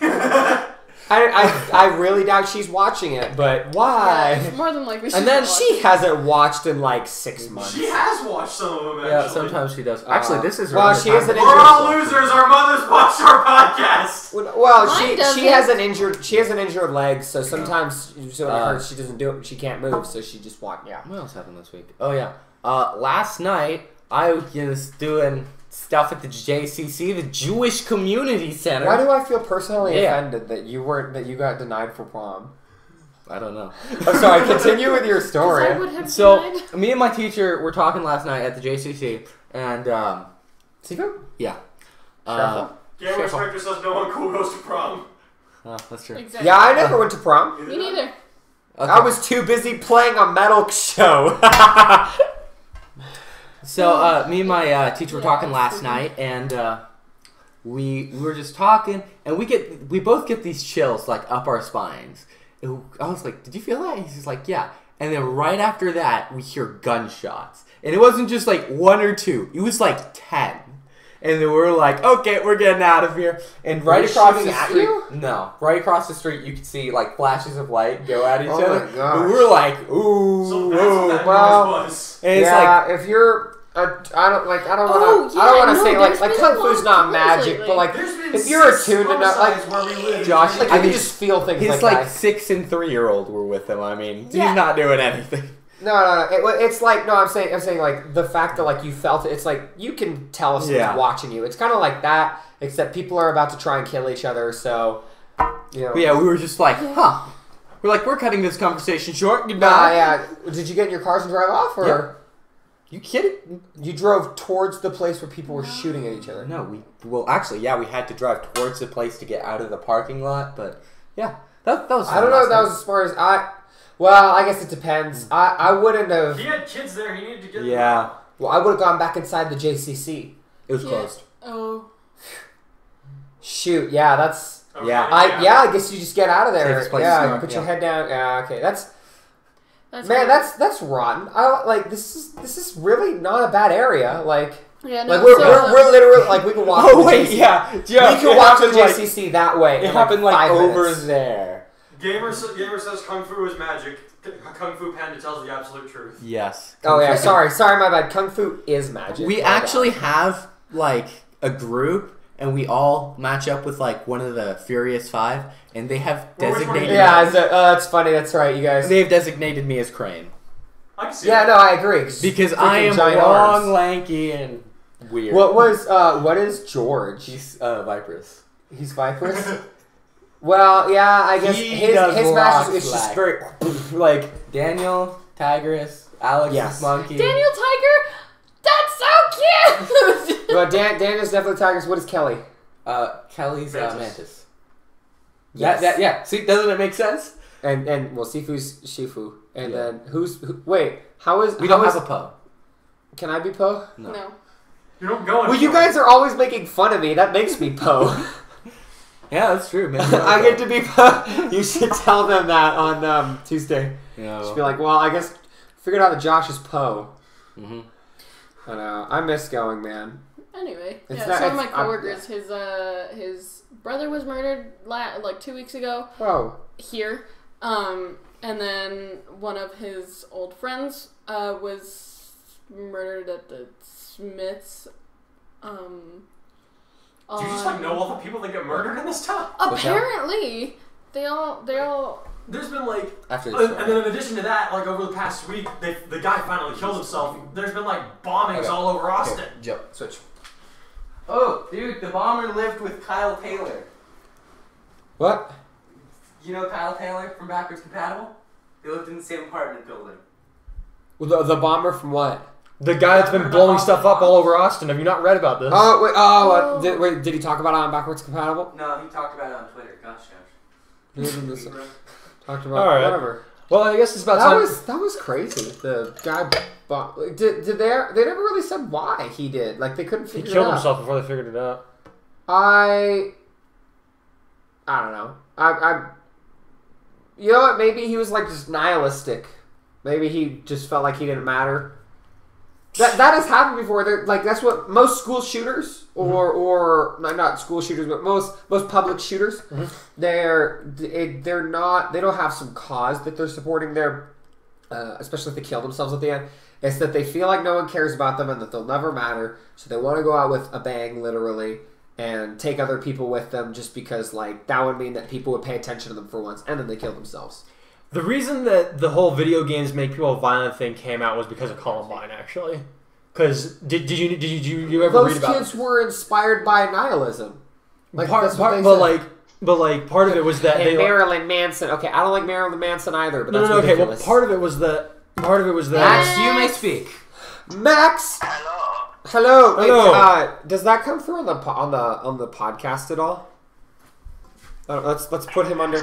I really doubt she's watching it, but why? Yeah, more than likely. And then she hasn't watched in like 6 months. She has watched some of them, actually. Yeah, sometimes she does. Actually, this is well, she has an We're all losers. Our mothers watch our podcast. Well, Mine she has an injured leg, so sometimes when it hurts, she doesn't do it. She can't move, so she just walk. Yeah. What else happened this week? Oh yeah, last night I was doing stuff at the JCC, the Jewish Community Center. Why do I feel personally offended that you got denied for prom? I don't know. I'm sorry. Continue with your story. I would have So denied. me and my teacher were talking last night at the JCC, and Sifu? yeah. Game Inspector says no one cool goes to prom. Oh, that's true. Exactly. Yeah, I never went to prom. Me neither. Okay. I was too busy playing a metal show. So me and my teacher were talking last night, and we were just talking, and we both get these chills like up our spines. I was like, "Did you feel that?" And he's just like, "Yeah." And then right after that, we hear gunshots, and it wasn't just like 1 or 2; it was like 10. And then we're like, "Okay, we're getting out of here." And right across the street, right across the strerit, you could see like flashes of light go at each other. My gosh. And we're like, "Ooh, So that's what that well, noise was. And it's yeah, like, if you're, I don't want Oh, to. I don't want to yeah, say no, like there's kung been a fu's lot not of magic, lately. but like There's been if you're 6 attuned enough, like homicides where we live. Josh, like I you mean, can just feel things his like like that. 6 and 3-year-old were with him. I mean, Yeah. he's not doing anything. No. It's like I'm saying like the fact that like you felt it. It's like you can tell if someone's watching you. It's kind of like that, except people are about to try and kill each other. So, you know. But yeah, we were just like, huh. We're cutting this conversation short. Goodbye. Yeah. Did you get in your cars and drive off, or Yeah. You kidding? you drove towards the place where people were shooting at each other? No, actually, we had to drive towards the place to get out of the parking lot. But yeah, that was. I don't know if that was as smart as I. Well, I guess it depends. I wouldn't have. He had kids there. He needed to get Yeah, Well, I would have gone back inside the JCC. it was Yeah. closed. Oh. Shoot, yeah, that's. Okay, Yeah. I guess you just get out of there. Safest place to Yeah, start, put yeah. your head down. Yeah, okay, that's That's man, weird. that's rotten. This is really not a bad area. Like Yeah, no, we're so, literally like we can walk. Oh to the wait, JCC. yeah, We can walk to the JCC that way. It in, happened like 5 over minutes. there. Gamer says Kung Fu is magic. Kung Fu Panda tells the absolute truth. Yes. Oh yeah, sorry, my bad. Kung Fu is magic. We My actually bad. have like a group, and we all match up with like one of the Furious 5, and they have Well, which one designated. Yeah, that's funny. That's right, you guys. They've designated me as Crane I can see Yeah, that. no, I agree. because I am giant long, arms. lanky, and weird. What is George? He's Viperous. He's Viperous? Well, yeah, I guess He his does match lots is just like- very like Daniel, Tigress, Alex, Yes. Monkey. Daniel Tiger, that's so cute. well, Daniel's definitely Tigers. What is Kelly? Kelly's Mantis. Mantis. Yes. Yeah. See, doesn't it make sense? And well, Sifu's Shifu. And then wait, how is We how don't is- have a Poe. Can I be Poe? No. You don't go. Well, you guys are always making fun of me. That makes me Poe. Yeah, that's true. Man. I get to be Poe. You should tell them that on Tuesday. Yeah. Just be like, well, I guess figured out that Josh is Poe. Mm-hmm. I know. I miss going, man. Anyway, It's yeah, not- some of my it's- I'm- coworkers, his brother was murdered like 2 weeks ago Whoa. here, and then one of his old friends was murdered at the Smiths. Do you just like know all the people that get murdered in this town? Apparently, they all. There's been like, After the and then in addition to that, like over the past week, the guy finally killed himself. There's been like bombings all over Austin. Joe, switch. Oh, dude, the bomber lived with Kyle Taylor. What? You know Kyle Taylor from Backwards Compatible? They lived in the same apartment building. Well, the bomber from what? The guy that's been blowing stuff up all over Austin. Have you not read about this? Oh, wait, oh, did he talk about it on Backwards Compatible? No, he talked about it on Twitter. Gosh, Talked about All right. whatever. Well, I guess it's about That time. was crazy. The guy did they never really said why he did. Like they couldn't He figure killed it out. himself before they figured it out. I don't know. You know what? Maybe he was like just nihilistic. Maybe he just felt like he didn't matter. That has happened before. That's what most school shooters, or not school shooters, but most public shooters, they're not. They don't have some cause that they're supporting. Especially if they kill themselves at the end. It's that they feel like no one cares about them and that they'll never matter. So they want to go out with a bang, literally, and take other people with them just because that would mean that people would pay attention to them for once, and then they kill themselves. The reason that the whole video games make people violent thing came out was because of Columbine, actually. Because did you ever read about? Those kids were inspired by nihilism. Part of it was that Marilyn Manson. Okay, I don't like Marilyn Manson either, but that's ridiculous. Well, part of it was that. Max, you may speak. Max. Hello. Wait, does that come through on the podcast at all? Let's put him under.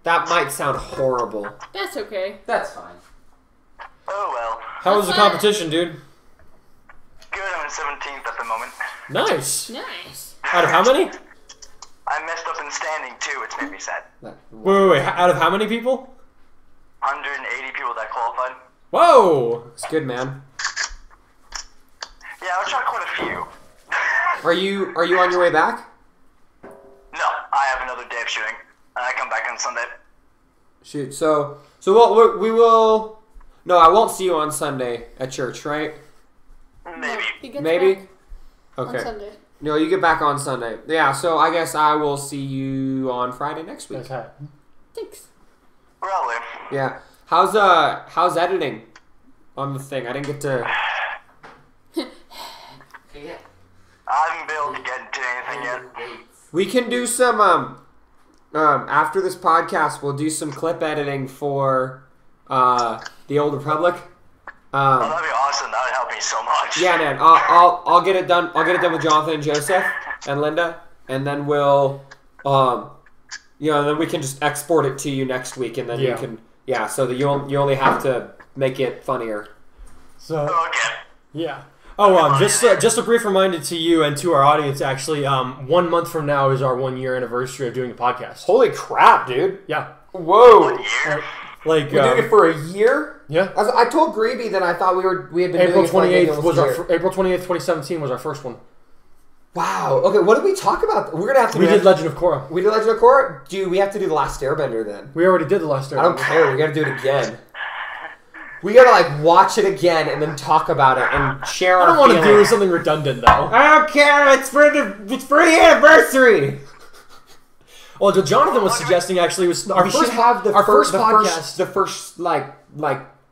That might sound horrible. That's okay. That's fine. Oh well. How was the competition, dude? Good, I'm in 17th at the moment. Nice. Out of how many? I messed up in standing too, it's made me sad. Wait. Out of how many people? 180 people that qualified. Whoa! It's good, man. Yeah, I shot quite a few. Are you on your way back? No, I have another day of shooting. And I come back on Sunday. Shoot, so we will... No, I won't see you on Sunday at church, right? Maybe. Maybe? Okay. On Sunday. No, you get back on Sunday. Yeah, so I guess I will see you on Friday next week. Okay. Thanks. Probably. Yeah. How's editing on the thing? I didn't get to... I haven't been able to get into anything yet. We can do some, after this podcast, we'll do some clip editing for, the Old Republic. That'd be awesome. That would help me so much. Yeah, man. I'll get it done. I'll get it done with Jonathan and Joseph and Linda, and then we'll, then we can just export it to you next week, and then you can, so that you only have to make it funnier. So. Okay. Yeah. Oh, just a brief reminder to you and to our audience. Actually, 1 month from now is our 1 year anniversary of doing the podcast. Holy crap, dude! Yeah. Whoa. 1 year. We're doing it for a year. Yeah. I told Greeby that I thought we had been April doing it 28th was April 28th, 2017 was our first one. Wow. Okay, what did we talk about? We're gonna have to. We did Legend of Korra. We did Legend of Korra. Do we have to do the Last Airbender then? We already did the Last Airbender. I don't care. We gotta do it again. We gotta watch it again and then talk about it and share our. I don't want to do something redundant though. I don't care. It's for the anniversary. Well, what Jonathan was suggesting actually was our first podcast. The first like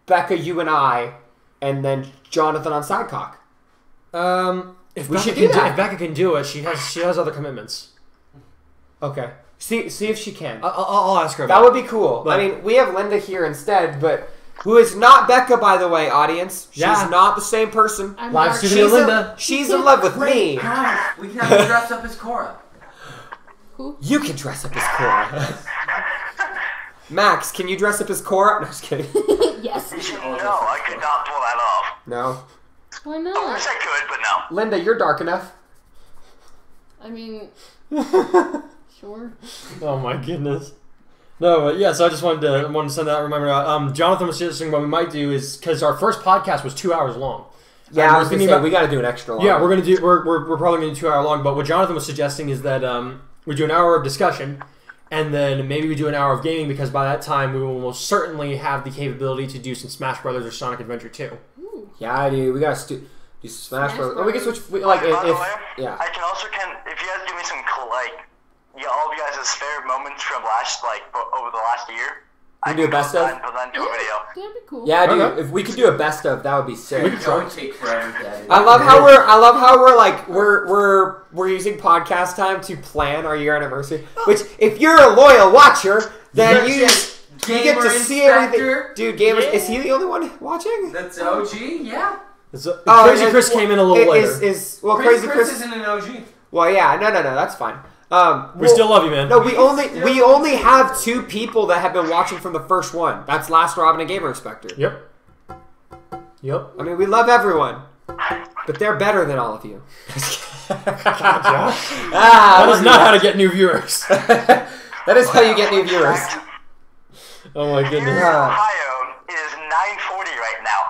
Becca, you and I, and then Jonathan on Sidecock. If Becca can do it, she has other commitments. Okay. See if she can. I'll ask her. That would be cool. But, I mean, we have Linda here instead, but who is not Becca, by the way, audience. She's not the same person. She's in love with me. Guys, we can have her dressed up as Korra. Who? You can dress up as Korra. Max, can you dress up as Korra? No, just kidding. Yes. No, I could not pull that off. No. Why not? I wish I could, but no. Linda, you're dark enough. I mean, sure. Oh my goodness. No, but yeah. So I just wanted to send that reminder out. Jonathan was suggesting what we might do is because our first podcast was 2 hours long. Yeah, I was thinking we got to do an extra long. Yeah, we're probably going to do 2 hour long. But what Jonathan was suggesting is that we do an hour of discussion, and then maybe we do an hour of gaming because by that time we will most certainly have the capability to do some Smash Brothers or Sonic Adventure 2. Yeah, dude, we got to do Smash Brothers. We can switch. By the way, I can also if you guys give me some all of you guys' favorite moments from over the last year. I can do a best of. And put that into a video. That'd be cool. Yeah, dude. If we could do a best of, that would be sick. We could try. Take forever. I love how we're using podcast time to plan our year anniversary. Which, if you're a loyal watcher, then you get to see everything. Dude, Gamers, is he the only one watching? That's OG, yeah. Crazy Chris came in a little later. Crazy Chris isn't an OG. Well, yeah, no, that's fine. We still love you, man. No, we only have 2 people that have been watching from the first one. That's Last Robin and Gamer Inspector. Yep. I mean, we love everyone, but they're better than all of you. That is not how to get new viewers. That is how you get new viewers. Oh my goodness. Here in Ohio, it is 9:40 right now.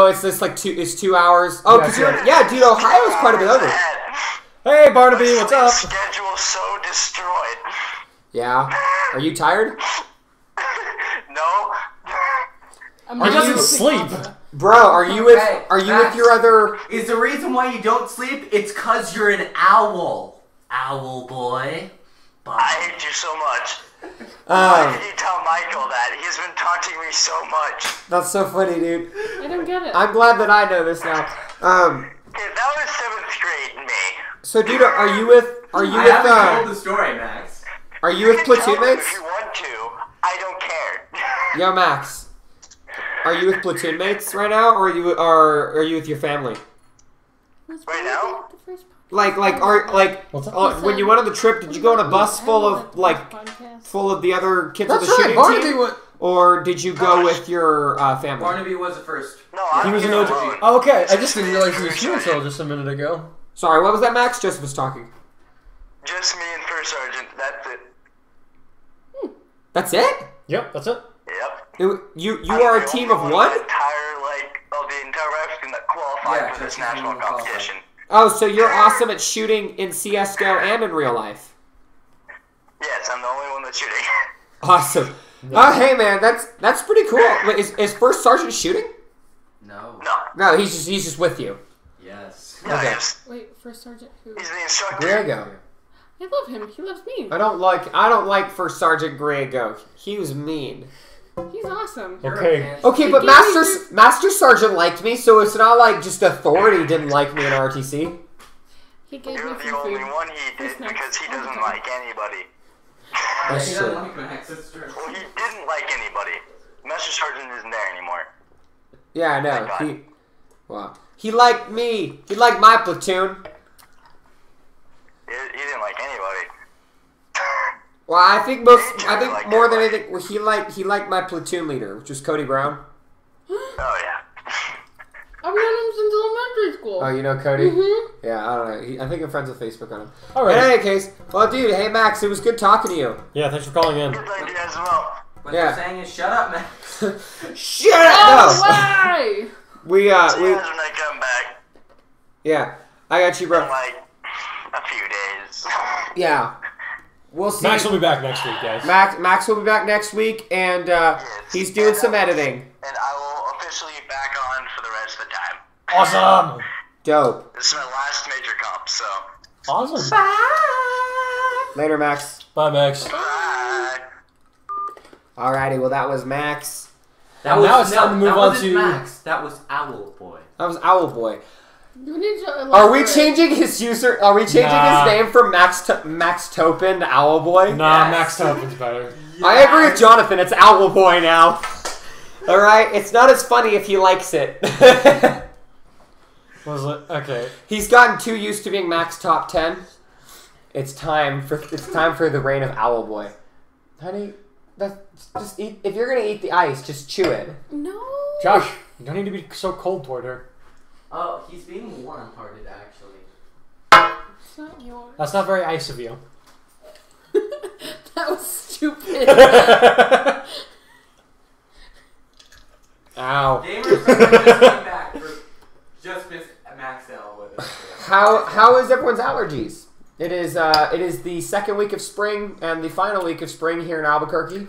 It's this like 2 hours. Oh, because dude, Ohio's quite a bit over. Hey, Barnaby, what's up? Schedule so destroyed. Yeah. Are you tired? No. He doesn't sleep. Bro, are you with your other... Is the reason why you don't sleep? It's because you're an owl. Owl boy. Bye. I hate you so much. Why did you tell Michael that? He's been taunting me so much. That's so funny, dude. I don't get it. I'm glad that I know this now. Okay, that was 7th grade me. So, dude, are you with... I haven't told the story, Max. Are you with platoon mates? If you want to, I don't care. Yo, Max. Are you with platoon mates right now, or are you with your family? Right now? When you went on the trip, did you go on a bus full of the other kids on the shooting team? Or did you go with your family? Barnaby was at first. No, He was an OG. Oh, okay. I just didn't realize he was here until just a minute ago. Sorry, what was that, Max? Joseph was talking. Just me and First Sergeant. That's it. That's it? Yep, that's it. Yep. You are a team of one? The entire rifle team that qualified for this national competition. Oh, so you're awesome at shooting in CS:GO and in real life. Yes, I'm the only one that's shooting. Awesome. Oh, hey man, that's pretty cool. Wait, is First Sergeant shooting? No. No, he's just with you. Yes. Yeah, Okay. Wait, First Sergeant who? He's the instructor. Griego. I love him. He loves me. I don't like First Sergeant Griego. He was mean. He's awesome. Okay. Okay, but Master Sergeant liked me, so it's not like just authority didn't like me in RTC. He gave You're me the free only food. one he did because he doesn't like anybody. That's He true. doesn't like Max. That's true. Well, he didn't like anybody. Master Sergeant isn't there anymore. Yeah, I know. Thank God. He liked me. He liked my platoon. He didn't like anybody. Well, I think more than anything, he liked my platoon leader, which was Cody Brown. Oh, yeah. I've known him since elementary school. Oh, you know Cody? Mm-hmm. Yeah, I don't know. I think I'm friends with Facebook on him. All right. In any case, well, dude, hey Max, it was good talking to you. Yeah, thanks for calling in. Good luck to you as well. What Yeah. they're saying is, shut up, Max. Shut Oh, up! why? We See you guys when I come back yeah, I got you, in bro. like a few days. Yeah, we'll see. Max will be back next week, guys. Max will be back next week, and he's doing some editing. And I will officially be back on for the rest of the time. Awesome. Dope. This is my last major comp, so. Awesome. Later, Max. Bye, Max. Bye. Alrighty, well that was Max. Now it's time to move that on wasn't to- Max. That was Owl Boy. That was Owl Boy. You need to Are we elaborate. changing his user? Are we changing his name from Max Topin to Owl Boy? Nah, Yes. Max Topin's better. I agree with Jonathan. It's Owl Boy now. All right, it's not as funny if he likes it. Was it? Okay. He's gotten too used to being Max Top 10. It's time for the reign of Owl Boy. Honey, just eat. If you're gonna eat the ice, just chew it. No. Josh, you don't need to be so cold toward her. Oh, he's being warm-hearted, actually. It's not yours. That's not very ice of you. That was stupid. Ow. Gamers just came back for just missed Max L with us. How is everyone's allergies? It is the second week of spring and the final week of spring here in Albuquerque.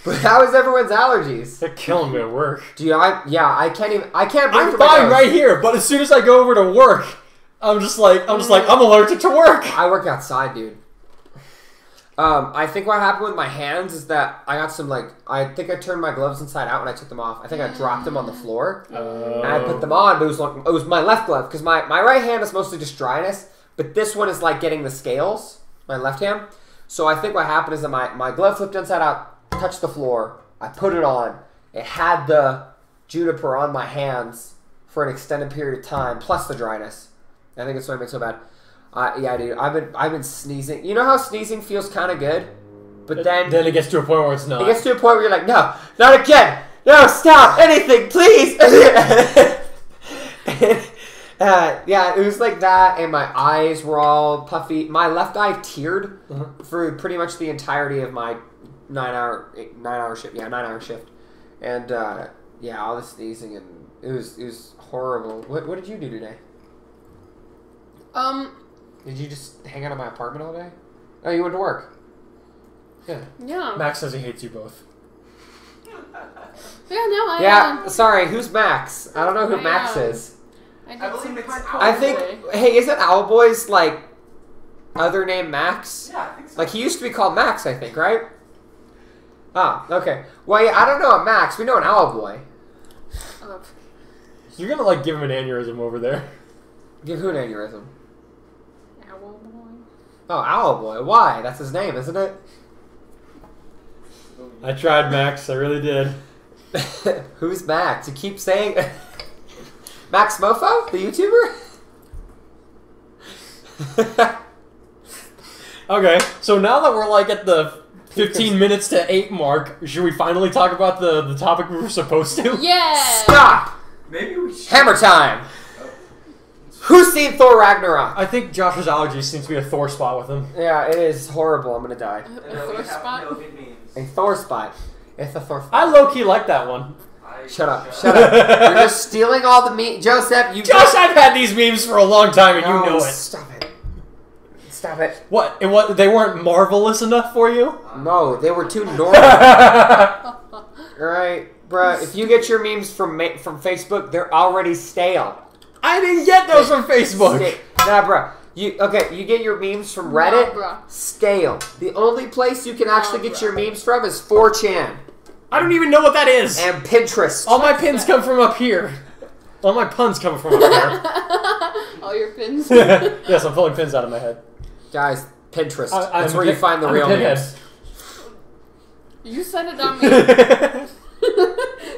But how is everyone's allergies? They're killing me at work. I can't breathe I'm through my fine nose. right here, but as soon as I go over to work, I'm allergic to work. I work outside, dude. I think what happened with my hands is that I got some I think I turned my gloves inside out when I took them off. I think I dropped them on the floor and I put them on, but it was my left glove because my right hand is mostly just dryness, but this one is like getting the scales, my left hand. So I think what happened is that my glove flipped inside out, touched the floor, I put it on, it had the juniper on my hands for an extended period of time, plus the dryness. I think it's why it made so bad. Yeah, dude, I've been sneezing. You know how sneezing feels kind of good, but then it gets to a point where it's not. It gets to a point where you're like, no, not again. No, stop, anything, please. And Yeah, it was like that, and my eyes were all puffy. My left eye teared for pretty much the entirety of my 9-hour shift. Yeah, 9-hour shift, and yeah, all the sneezing, and it was horrible. What did you do today? Did you just hang out in my apartment all day? Oh, you went to work. Yeah. Yeah. Max says he hates you both. Yeah, sorry, who's Max? I don't know who Max is. I believe it's I think, hey, isn't Owlboy's, like, other name Max? Yeah, I think so. Like, he used to be called Max, I think, right? Ah, okay. Well, yeah, I don't know a Max. We know an Owlboy. You're gonna, like, give him an aneurysm over there. Give who an aneurysm? Owlboy. Oh, Owlboy. Why? That's his name, isn't it? I tried, Max. I really did. Who's Max? You keep saying... Max Mofo? The YouTuber? Okay, so now that we're like at the 15 minutes to 8 mark, should we finally talk about the topic we were supposed to? Yeah! Stop! Maybe we should. Hammer time! Who's seen Thor Ragnarok? I think Josh's allergies seems to be a Thor spot with him. Yeah, it is horrible. I'm gonna die. A Thor spot? A Thor spot. It's a Thor spot. I low-key like that one. Shut up. Shut up. You're just stealing all the meat. Joseph, you... Josh, I've had these memes for a long time and you know it. Stop it. Stop it. What? They weren't marvelous enough for you? No, they were too normal. Alright, bruh, if you get your memes from Facebook, they're already stale. I didn't get those from Facebook. Nah, bruh. You get your memes from Reddit? Bruh. Stale. The only place you can actually get your memes from is 4chan. I don't even know what that is. And Pinterest. All my pins come from up here. All my puns come from up here. All your pins. Yes, I'm pulling pins out of my head. Guys, Pinterest. I'm That's where you find the real memes. You said it on me.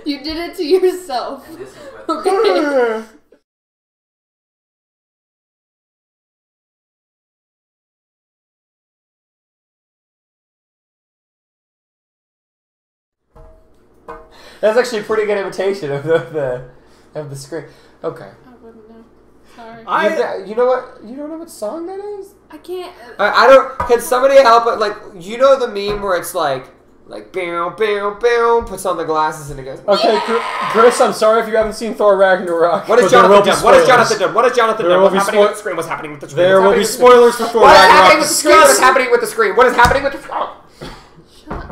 You did it to yourself. Okay. That's actually a pretty good imitation of the screen. Okay. I wouldn't know. Sorry. You know what? You don't know what song that is? I can't. I don't. Can somebody help it? Like, you know the meme where it's like boom, boom, boom, puts on the glasses and it goes. Okay, Chris, I'm sorry if you haven't seen Thor Ragnarok. What has Jonathan done? What has Jonathan done? What has Jonathan done? What's happening with the screen? What's happening with the screen? There will be spoilers for Thor Ragnarok. What is happening with the screen? What is happening with the screen?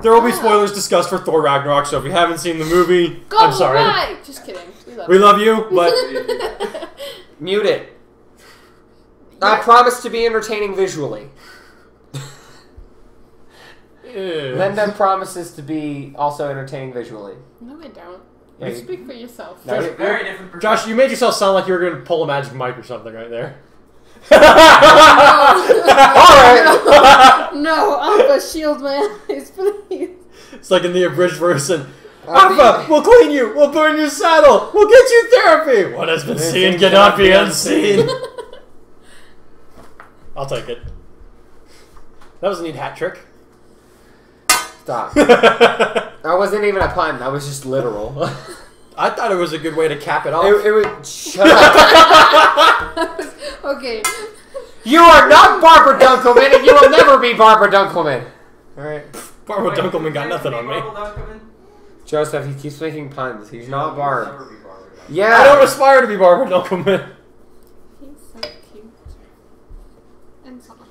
There will be spoilers discussed for Thor Ragnarok, so if you haven't seen the movie, Go I'm sorry. away. Just kidding. We love you, but... Mute it. I promise to be entertaining visually. Linda promises to be also entertaining visually. No, I don't. Yeah, you speak for yourself. No, Very different. Josh, you made yourself sound like you were going to pull a magic mic or something right there. Alright! No, Alpha, shield my eyes, please. It's like in the abridged version. Alpha, we'll clean you, we'll burn your saddle, we'll get you therapy. What has been seen cannot be unseen. I'll take it. That was a neat hat trick. Stop. That wasn't even a pun, that was just literal. I thought it was a good way to cap it off. It was... Shut up. Okay. You are not Barbara Dunkelman, and you will never be Barbara Dunkelman. Alright. Barbara Dunkelman got nothing on me. Joseph, he keeps making puns. He's not Barb. I Yeah. don't aspire to be Barbara Dunkelman. He's so cute. And soft.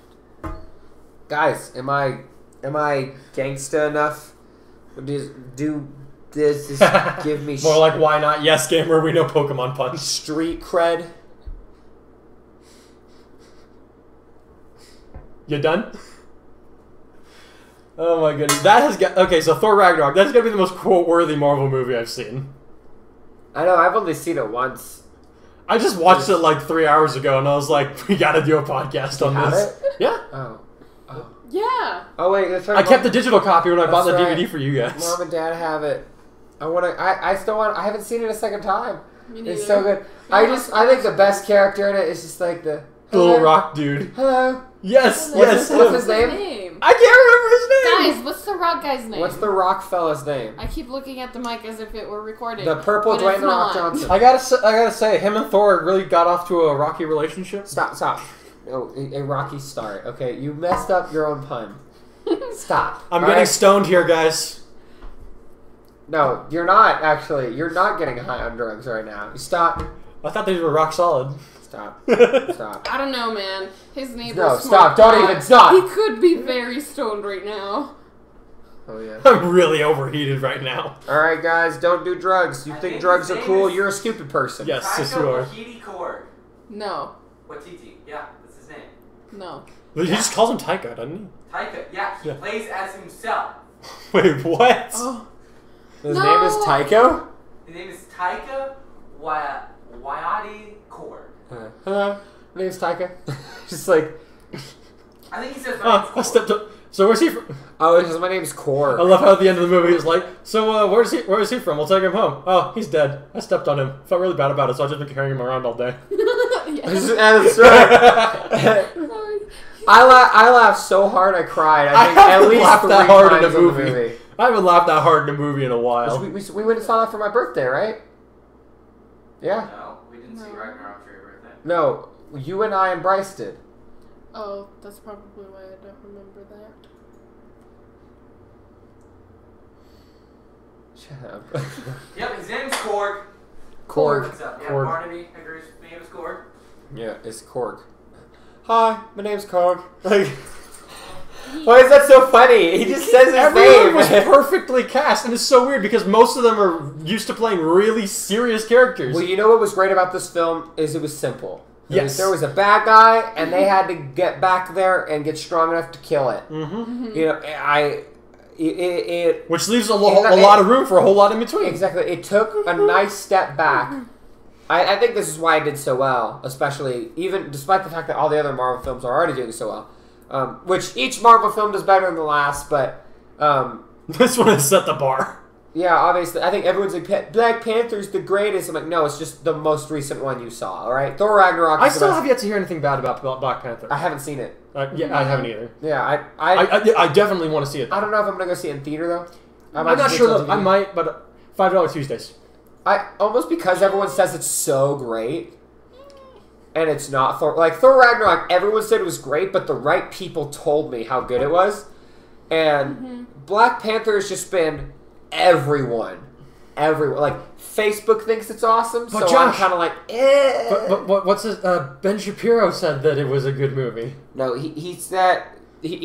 Guys, am I gangsta enough? Does this give me More like why not yes gamer, we know Pokemon puns. street cred? You done? Oh my goodness. That has got... Okay, so Thor Ragnarok. That's going to be the most quote-worthy Marvel movie I've seen. I know, I've only seen it once. I just watched it like 3 hours ago and I was like, we gotta do a podcast on have this. it? Yeah. Oh. Yeah. Oh wait, that's right. I kept the digital copy when I bought the That's right. DVD for you guys. Mom and Dad have it. I still want. I haven't seen it a second time. Me neither. It's so good. I think the best character in it is just like the Little rock dude. hello. Yes, What's yes. his- what's his name? name? I can't remember his name. Guys, what's the rock guy's name? What's the rock fella's name? I keep looking at the mic as if it were recorded. The purple Dwayne The Rock Johnson. I gotta say, him and Thor really got off to a rocky relationship. Stop. Oh, a rocky start. Okay, you messed up your own pun. Stop. I'm getting stoned here, guys. No, you're not, actually. You're not getting high on drugs right now. Stop. I thought these were rock solid. Stop. Stop. I don't know, man. His neighbor's No, stop. Don't even stop. He could be very stoned right now. Oh, yeah. I'm really overheated right now. Alright, guys, don't do drugs. You think drugs are cool? You're a stupid person. Yes, yes, you are. No. What TT? Yeah, that's his name. No. He just calls him Taika, doesn't he? Taika, yeah, he plays as himself. Wait, what? Oh. His name is Taika? His name is Taika Waititi Korg. Hello, my name's Taika. Just like... I think he says my name's I stepped up. So where's he from? Oh, because my name's Korg. I love how at the end of the movie it's like, so where is he from? We'll take him home. Oh, he's dead. I stepped on him. Felt really bad about it, so I've just been carrying him around all day. That's right. I laughed so hard I cried. I think at least laughed 3 that hard times in a movie. I haven't laughed that hard in a movie in a while. We went and saw that for my birthday, right? Yeah. No, we didn't see Ragnarok for your birthday. No, you and I and Bryce did. Oh, that's probably why I don't remember that. Shut up. Yep, his name's Korg. Korg. What's up? Yeah, Korg. Barnaby agrees. His name is Korg. Yeah, it's Korg. Hi, my name's Korg. Like, why is that so funny? He just says his Everyone name. was perfectly cast, and it's so weird because most of them are used to playing really serious characters. Well, you know what was great about this film is it was simple. Yes. There was a bad guy, and they had to get back there and get strong enough to kill it. Mm-hmm. You know, which leaves a lot of room for a whole lot in between. Exactly. It took a nice step back. I think this is why it did so well, especially even despite the fact that all the other Marvel films are already doing so well. Which each Marvel film does better than the last, but this one has set the bar. Yeah, obviously. I think everyone's like, Black Panther's the greatest. I'm like, no, it's just the most recent one you saw, all right? Thor Ragnarok. I still have yet to hear anything bad about Black Panther. I haven't seen it. Yeah, I haven't either. Yeah, I definitely want to see it. I don't know if I'm going to go see it in theater, though. I'm not sure, though. I might, but $5 Tuesdays. Almost because everyone says it's so great, and it's not Thor. Like, Thor Ragnarok, everyone said it was great, but the right people told me how good it was. And Black Panther has just been everyone. Like, Facebook thinks it's awesome, but so Josh, I'm kind of like, eh. But what's this? Ben Shapiro said that it was a good movie. No, he said it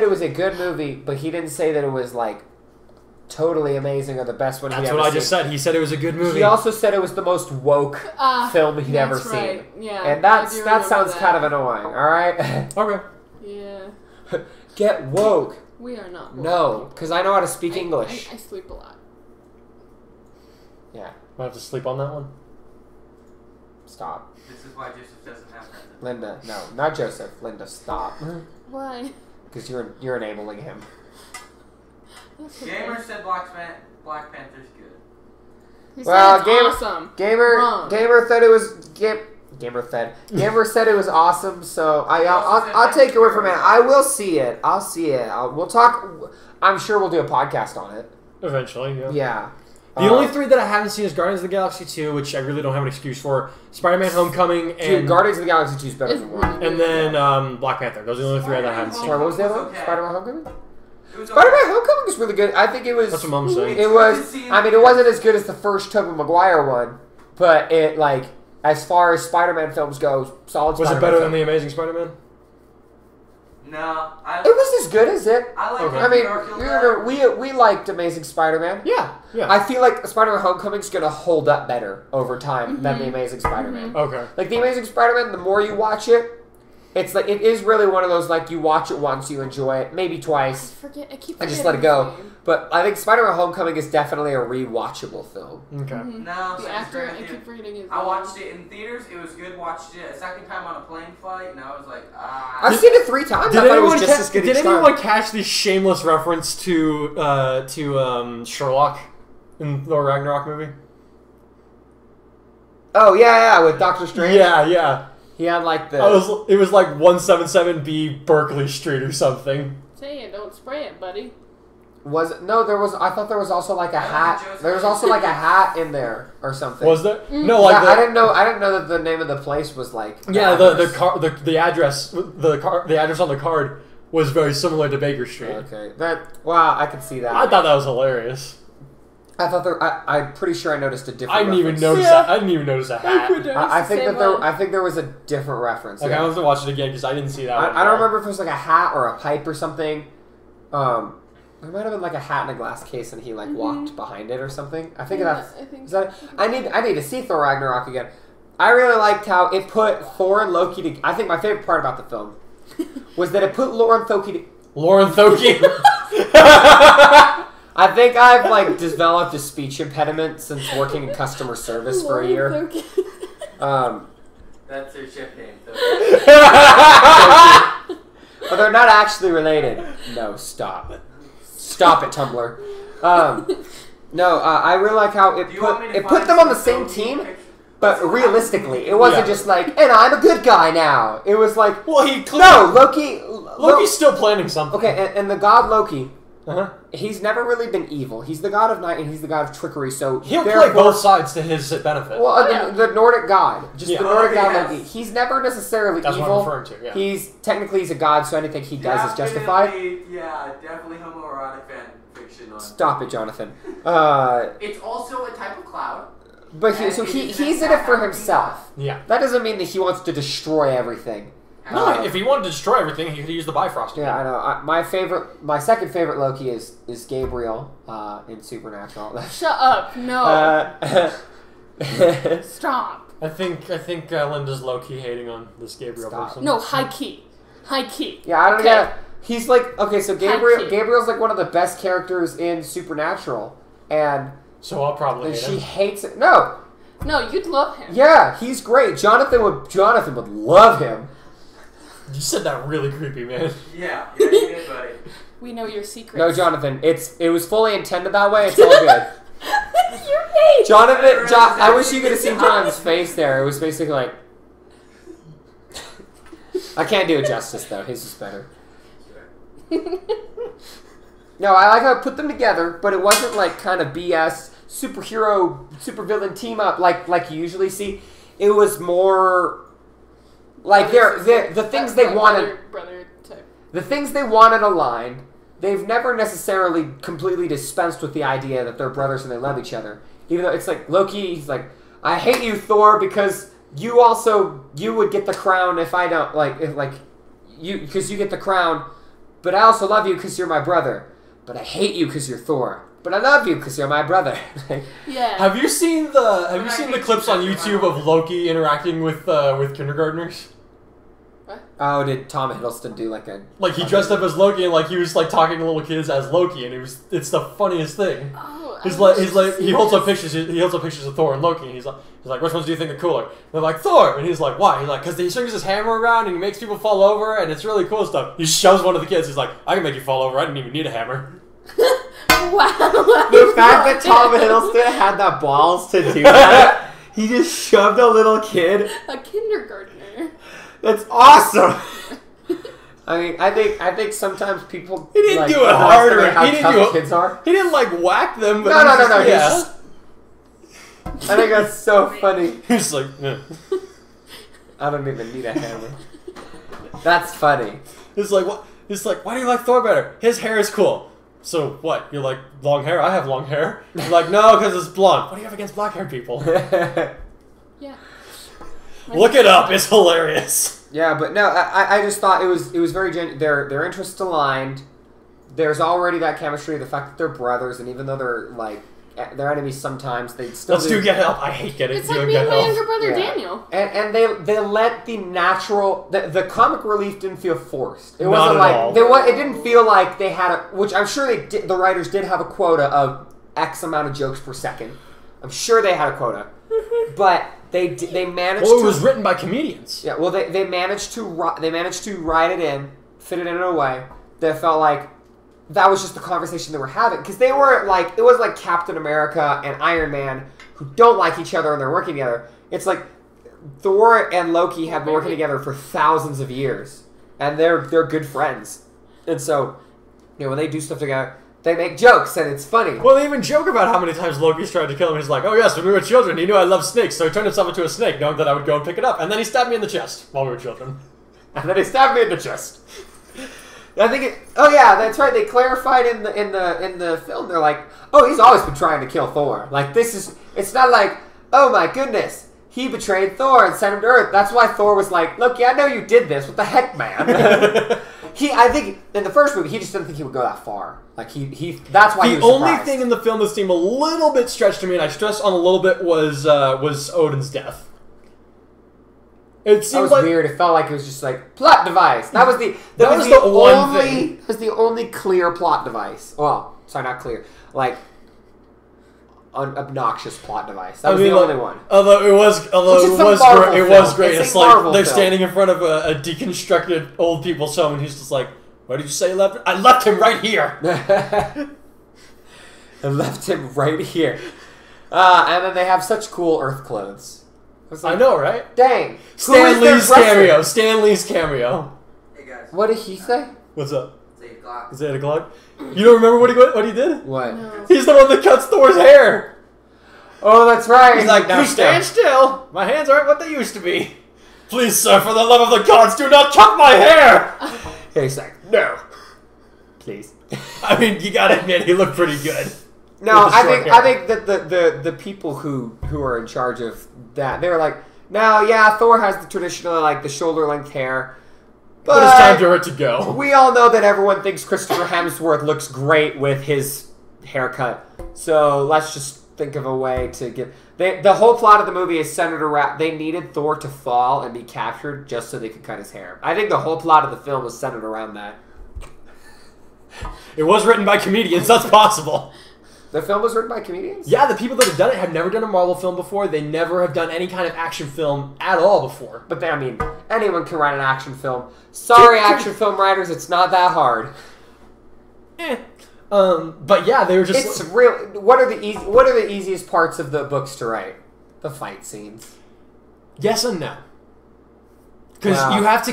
was a good movie, but he didn't say that it was, like, totally amazing or the best one he'd ever seen. That's what I just said. He said it was a good movie. He also said it was the most woke film he'd ever seen. Yeah, and that sounds kind of annoying, alright? Okay. Yeah. Get woke. We are not woke. No, because I know how to speak English. I sleep a lot. Yeah. I have to sleep on that one. Stop. This is why Joseph doesn't have friends. Linda, no, not Joseph. Linda, stop. Why? Because you're enabling him. Gamer said Black Panther's good. He said it's awesome. Gamer said it was Gamer said it was awesome. So I'll take your word for it. I will see it. I'll see it. We'll talk. I'm sure we'll do a podcast on it eventually. Yeah. Yeah. The only 3 that I haven't seen is Guardians of the Galaxy 2, which I really don't have an excuse for. Spider-Man: Homecoming and Guardians of the Galaxy 2 is better than 1. And then Black Panther. Those are the only 3 that I haven't seen. Sorry, what was the other one? Spider-Man: Homecoming. Spider-Man: Homecoming was really good. I think it was. That's what Mom said. It was. I mean, it wasn't as good as the first Tobey Maguire one, but it as far as Spider-Man films go, solid. Was it better than the Amazing Spider-Man? No, it was as good as it. I mean, we liked Amazing Spider-Man. Yeah. I feel like Spider-Man: Homecoming's gonna hold up better over time than the Amazing Spider-Man. Okay. Like the Amazing Spider-Man, the more you watch it, it's like it is really one of those like you watch it once, you enjoy it, maybe twice. I keep forgetting and just let it go. But I think Spider-Man: Homecoming is definitely a rewatchable film. Okay. No, the actor, I keep forgetting his name. I watched it in theaters. It was good. Watched it a second time on a plane flight, and I was like, I've seen it 3 times. I thought it was just as good. Did anyone catch the shameless reference to Sherlock in the Ragnarok movie? Oh yeah, with Doctor Strange. Yeah. He had like the. It was like 177B Berkeley Street or something. Say it, don't spray it, buddy. There was. I thought there was also like a hat. There was also like a hat in there or something. Was there? No, like I didn't know. I didn't know that the name of the place was like. The address on the card was very similar to Baker Street. Okay, wow, I can see that. I thought that was hilarious. I thought I'm pretty sure I noticed a different. I didn't even notice that. I didn't even notice a hat. I think there was a different reference. Okay, I have to watch it again because I didn't see that. I don't remember if it was like a hat or a pipe or something. There might have been like a hat in a glass case, and he like walked behind it or something. I think that's. I need to see Thor Ragnarok again. I really liked how it put Thor and Loki together. I think my favorite part about the film was that it put Lauren Thoki. I think I've like developed a speech impediment since working in customer service for a year. That's her ship name. But they're not actually related. No, stop it. Stop it, Tumblr. I really like how it put them on the same team, but realistically, it wasn't just like, and I'm a good guy now. It was like, Loki's still planning something. Okay, and the god Loki, he's never really been evil. He's the god of night, and he's the god of trickery. So he'll play both sides to his benefit. Well, the Nordic god, the Nordic god Loki. He's never necessarily evil. That's what I'm referring to. Yeah. He's a god, so anything he does is justified. Definitely homoerotic fan fiction. Stop it, Jonathan. It's also a type of cloud. But he's in it for himself. Yeah. That doesn't mean that he wants to destroy everything. No, if he wanted to destroy everything, he could use the Bifrost. Yeah, I know. My second favorite Loki is Gabriel in Supernatural. Shut up! No. Stop. I think Linda's low-key hating on this Gabriel person. No, high key. Yeah, I don't get. He's like so Gabriel's like one of the best characters in Supernatural, and so I'll probably hate him. She hates it. No, you'd love him. Yeah, he's great. Jonathan would love him. You said that really creepy, man. Yeah, you did, buddy. We know your secrets. No, Jonathan, it was fully intended that way. It's all good. Your face. Jonathan, I wish you could have seen Jonathan's face there. It was basically like. I can't do it justice though. His is better. No, I like how I put them together, but it wasn't like kind of BS supervillain team up like you usually see. It was more like the things they wanted. Brother type. The things they wanted aligned. They've never necessarily completely dispensed with the idea that they're brothers and they love each other. Even though it's like Loki, he's like, I hate you, Thor, because you would get the crown if I don't because you get the crown. But I also love you because you're my brother. But I hate you because you're Thor. But I love you because you're my brother. Yeah. Have you seen the clips on YouTube of Loki interacting with kindergartners? What? Oh, did Tom Hiddleston do like a... Like, he dressed up as Loki, and, like, he was, like, talking to little kids as Loki, and it's the funniest thing. Oh, he holds up pictures of Thor and Loki, and he's like, which ones do you think are cooler? And they're like, Thor! And he's like, why? He's like, because he swings his hammer around, and he makes people fall over, and it's really cool stuff. He shoves one of the kids, he's like, I can make you fall over, I didn't even need a hammer. Wow. The fact that Tom Hiddleston had the balls to do that, he just shoved a little kid. A kindergartner. That's awesome. I mean, I think sometimes people. He didn't do it harder. Kids are. He didn't like whack them. But No. Yeah. I think that's so funny. He's like, yeah. I don't even need a hammer. That's funny. It's like what? It's like, why do you like Thor better? His hair is cool. So what? You like long hair? I have long hair. You're like, no, because it's blonde. What do you have against black-haired people? Yeah. Look it up. It's hilarious. Yeah, but no, I just thought it was very their interests aligned. There's already that chemistry, the fact that they're brothers, and even though they're like they're enemies sometimes, they still. Let's do Get Help. I hate getting. It's like me and my younger brother Daniel. And they let the natural the comic relief didn't feel forced. It wasn't Not at all. It didn't feel like they had which I'm sure they did, the writers did have a quota of X amount of jokes per second. I'm sure they had a quota, but. They managed. Well, it was written by comedians. Yeah, well, they managed to write it in, fit it in a way that felt like that was just the conversation they were having, because they were like, it was like Captain America and Iron Man who don't like each other and they're working together. It's like Thor and Loki have been working together for thousands of years, and they're good friends. And so, when they do stuff together, they make jokes, and it's funny. Well, they even joke about how many times Loki's tried to kill him. He's like, "Oh yes, when we were children, he knew I loved snakes, so he turned himself into a snake, knowing that I would go and pick it up, and then he stabbed me in the chest while we were children." And then he stabbed me in the chest. I think it. Oh yeah, that's right. They clarified in the film. They're like, "Oh, he's always been trying to kill Thor. Like this is. It's not like, oh my goodness, he betrayed Thor and sent him to Earth." That's why Thor was like, "Look, yeah, I know you did this. What the heck, man?" I think in the first movie, he just didn't think he would go that far. Like he that's why he was surprised. The only thing in the film that seemed a little bit stretched to me, and I stressed on a little bit, was Odin's death. It seemed weird. It felt like it was just like plot device. That was the only clear plot device. Well, sorry, not clear. Like obnoxious plot device. That was the only one. Although it was great. It's like Marvel they're standing in front of a deconstructed old people's home, and he's just like, "Where did you say left? I left him right here." I left him right here. And then they have such cool Earth clothes. I know, right? Dang. Stan Lee's cameo. Hey guys. What did he say? What's up? It's 8 o'clock. It's 8 o'clock. You don't remember what he did? What? No. He's the one that cuts Thor's hair. Oh, that's right. He's like, "Now stand still. My hands aren't what they used to be. Please, sir, for the love of the gods, do not cut my hair." He's like, "No, please." I mean, you gotta admit, he looked pretty good. No, I think that the people who are in charge of that, they were like, "No, yeah, Thor has the traditional like the shoulder length hair, but it's time for it to go." We all know that everyone thinks Christopher Hemsworth looks great with his haircut, so let's just think of a way to get. The whole plot of the movie is centered around they needed Thor to fall and be captured just so they could cut his hair. I think the whole plot of the film was centered around that. It was written by comedians. That's possible. The film was written by comedians? Yeah, the people that have done it have never done a Marvel film before. They never have done any kind of action film at all before. But I mean, anyone can write an action film. Sorry, action film writers, it's not that hard. But yeah, they were just. It's real. What are the easiest parts of the books to write? The fight scenes. Yes and no. Because you have to.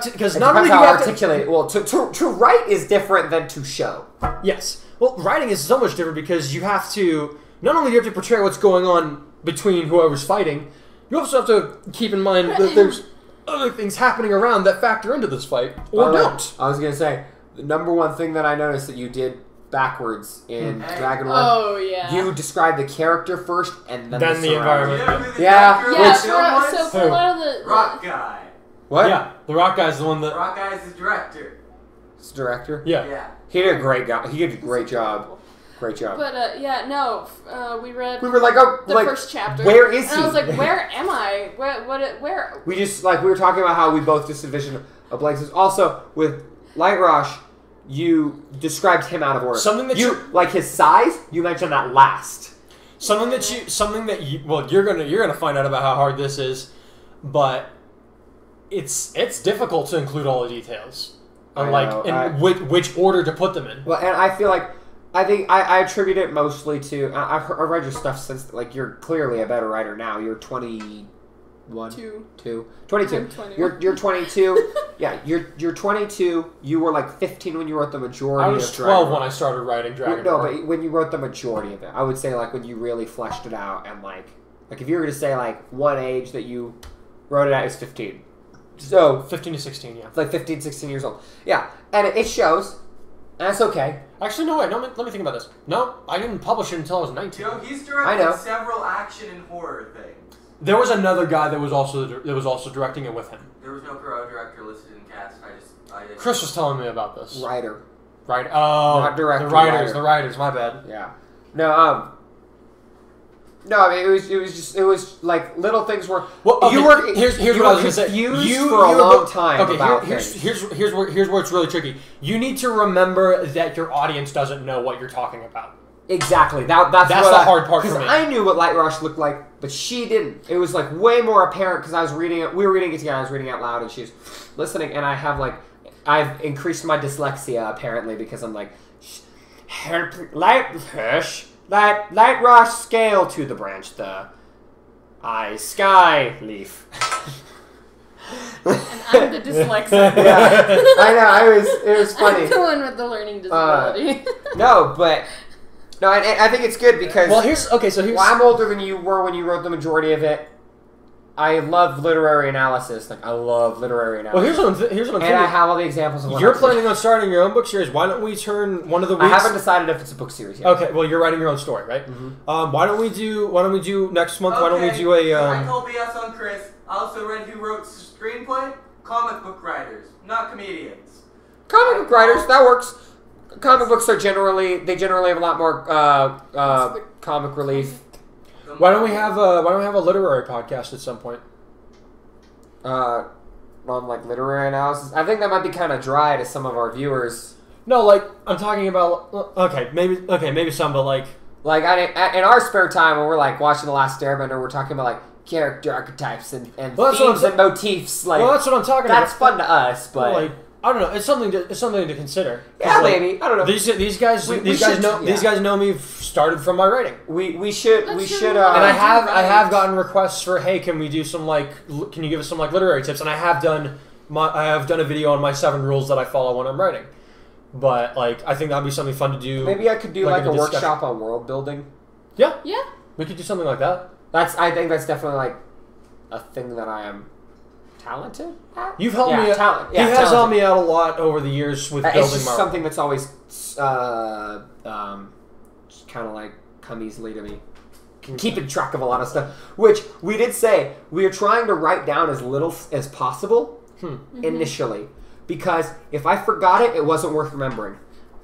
Because not only do you you have articulate it. Well, to write is different than to show. Yes. Well, writing is so much different because you have to. Not only do you have to portray what's going on between whoever's fighting, you also have to keep in mind that there's other things happening around that factor into this fight or don't. I was gonna say the number one thing that I noticed that you did backwards in Dragon War. Oh yeah. You described the character first and then the environment. Yeah. So for a lot of the Rock guy. What? Yeah, the Rock guy's the one that. Rock guy is the director. It's the director. Yeah. Yeah. He did a great job. He did a great job. Great job. But we read. We were like, the first chapter. Where is he? And I was like, where am I? Where? We just we were talking about how we both just envisioned a blank. Also, with Light Rush, you described him out of order. Something that you like his size. You mentioned that last. Something that you. Well, you're gonna find out about how hard this is, but it's difficult to include all the details. And which order to put them in. Well, and I feel like I attribute it mostly to I've read your stuff since you're clearly a better writer now. You're 21, 22. You're 22. Yeah, you're 22. You were like 15 when you wrote the majority. I was 12 when I started writing Dragon Ball. No, but when you wrote the majority of it, I would say when you really fleshed it out and like if you were to say one age that you wrote it at is 15. So 15 to 16, yeah. Like 15, 16 years old. Yeah, and it shows. And that's okay. Actually, no, wait. No, let me think about this. No, I didn't publish it until I was 19. No, he's directed several action and horror things. There was another guy that was also directing it with him. There was no director listed in cast. Chris was telling me about this. Writer. Oh, not director. The writers. My bad. Yeah. No. No, I mean it was like little things were. Well, okay, here's what I was gonna say. You for a long time. Okay, here's where it's really tricky. You need to remember that your audience doesn't know what you're talking about. Exactly. That's the hard part for me. Because I knew what Light Rush looked like, but she didn't. It was way more apparent because I was reading it. We were reading it together. I was reading out loud, and she was listening. And I've increased my dyslexia apparently because I'm like, Light Rush scale to the branch. I sky leaf. And I'm the dyslexic. Yeah, I know. It was funny. I'm the one with the learning disability. No, I think it's good because. Well, here's. Well, I'm older than you were when you wrote the majority of it. I love literary analysis. Like I love literary analysis. Well, here's what I'm thinking. And I have all the examples of what you're planning on starting your own book series. Why don't we turn one of the weeks? I haven't decided if it's a book series yet. Okay, well you're writing your own story, right? Mm-hmm. Why don't we do next month? Okay. Why don't we do a? I call BS on Chris. I also read who wrote screenplay. Comic book writers, not comedians. Comic book writers, that works. Comic books are generally have a lot more comic relief. Why don't we have a literary podcast at some point? On like literary analysis, I think that might be kind of dry to some of our viewers. No, like I'm talking about. Maybe some, but like in our spare time when we're like watching The Last Airbender, we're talking about like character archetypes and themes and motifs. Like, well, that's what I'm talking about. That's fun to us, but like I don't know. It's something to consider. Yeah, like, maybe. I don't know. These guys know me started from my writing. We should. And I have gotten requests for, hey, can you give us some like literary tips? And I have done a video on my 7 rules that I follow when I'm writing. But like I think that'd be something fun to do. Maybe I could do like a workshop on world building. Yeah. Yeah. We could do something like that. I think that's definitely like a thing that I am talented at. You've helped me. He has helped me out a lot over the years with building. It's just Marvel. something that's always kind of like come easily to me. Keeping track of a lot of stuff, which we did say we are trying to write down as little as possible initially, because if I forgot it, it wasn't worth remembering.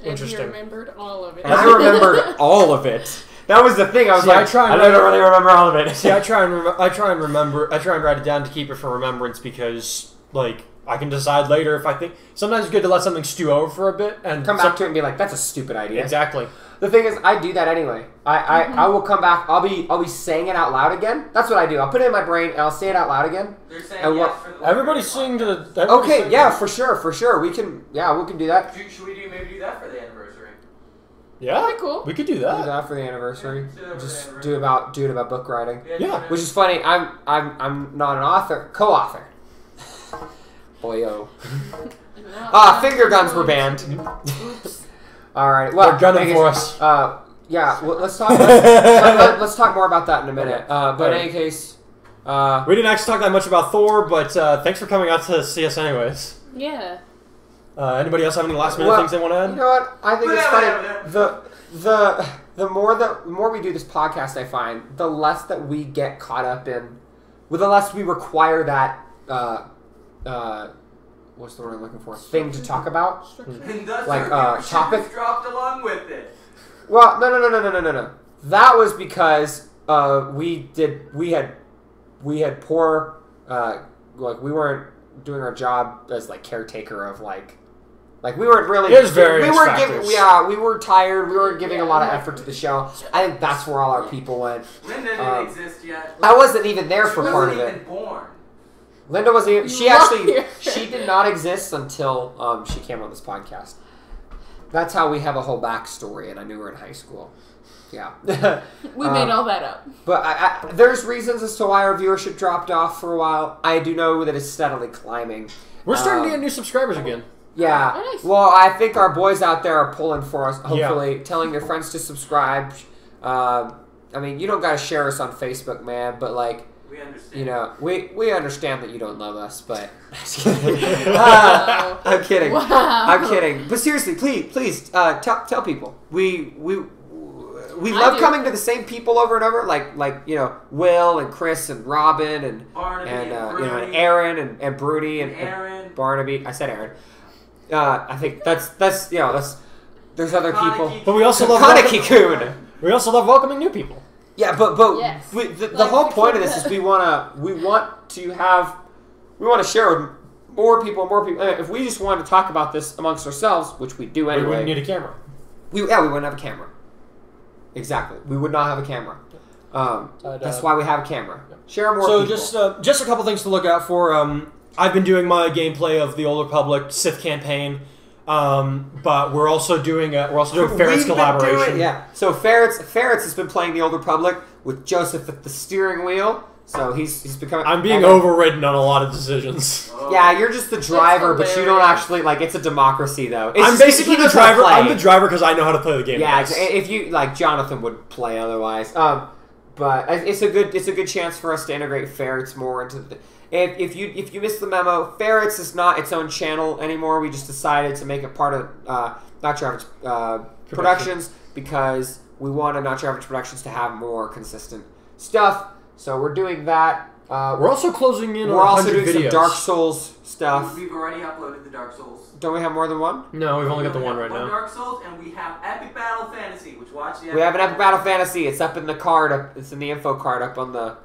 Interesting. You remembered all of it. And I remembered all of it. That was the thing. I was I don't really remember all of it. See, I try and write it down to keep it for remembrance because, like, I can decide later if I think. Sometimes it's good to let something stew over for a bit and come back to it and be like, "That's a stupid idea." Exactly. The thing is, I do that anyway. I will come back. I'll be saying it out loud again. That's what I do. I'll put it in my brain and I'll say it out loud again. They're saying yes for the everybody's singing to. For sure. We can do that. Should we maybe do that for the anniversary? Yeah, pretty cool. We could do that. Do that for the anniversary. Yeah, just do it about book writing. Yeah. Which is funny. I'm not an author. Co-author. Boyo. Finger guns were banned. Oops. All right. Well, they're gunning for us. Yeah. Well, let's talk. Let's talk more about that in a minute. But in any case, we didn't actually talk that much about Thor, but thanks for coming out to see us, anyways. Yeah. Anybody else have any last minute things they want to add? You know what? I think it's funny. The more we do this podcast, I find the less that we get caught up in, the less we require that. What's the word I'm looking for? Thing to talk about, like topic dropped along with it. Well, no. That was because we had poor like we weren't doing our job as like caretaker of like we weren't really. There's various factors. We were tired. We weren't giving a lot of effort to the show. I think that's where all our people went. Linda didn't exist yet. I wasn't even there for part of it. She wasn't even born. Linda wasn't even. She did not exist until she came on this podcast. That's how we have a whole backstory, and I knew her in high school. Yeah. We made all that up. But there's reasons as to why our viewership dropped off for a while. I do know that it's steadily climbing. We're starting to get new subscribers again. Yeah. Oh, nice. Well, I think our boys out there are pulling for us, hopefully, telling their friends to subscribe. I mean, you don't got to share us on Facebook, man, but like, we understand. You know, we understand that you don't love us, but I'm kidding. Wow. I'm kidding. But seriously, please tell people. We love coming to the same people over and over, like you know, Will and Chris and Robin and Barnaby and Broody. you know, and Aaron and Broody and Aaron. Barnaby. I said Aaron. I think that's you know there's other people. But we also love Kaneki-kun. We also love welcoming new people. Yeah, but yes. the whole point of this is we want to share with more people. If we just wanted to talk about this amongst ourselves, which we do anyway, we wouldn't need a camera. We wouldn't have a camera. Exactly, we would not have a camera. That's why we have a camera. Share more. So people. just a couple things to look out for. I've been doing my gameplay of the Old Republic Sith campaign. But we're also doing Ferret's collaboration. So Ferret's has been playing the Old Republic with Joseph at the steering wheel. So he's becoming. I'm being overridden on a lot of decisions. Yeah, you're just the driver, but you don't actually like. It's a democracy, though. I'm basically the driver. I'm the driver because I know how to play the game. Yeah, if you like, Jonathan would play otherwise. But it's a good chance for us to integrate ferrets more into the. If you missed the memo, Ferrets is not its own channel anymore. We just decided to make it part of Not Your Average Productions because we wanted Not Your Average Productions to have more consistent stuff. So we're doing that. We're also closing in on 100 videos. We're also doing some Dark Souls stuff. We've already uploaded the Dark Souls. Don't we have more than one? No, we've only got the one right now. Dark Souls, and we have Epic Battle Fantasy, which we have an Epic Battle Fantasy. It's up in the card. It's in the info card up on the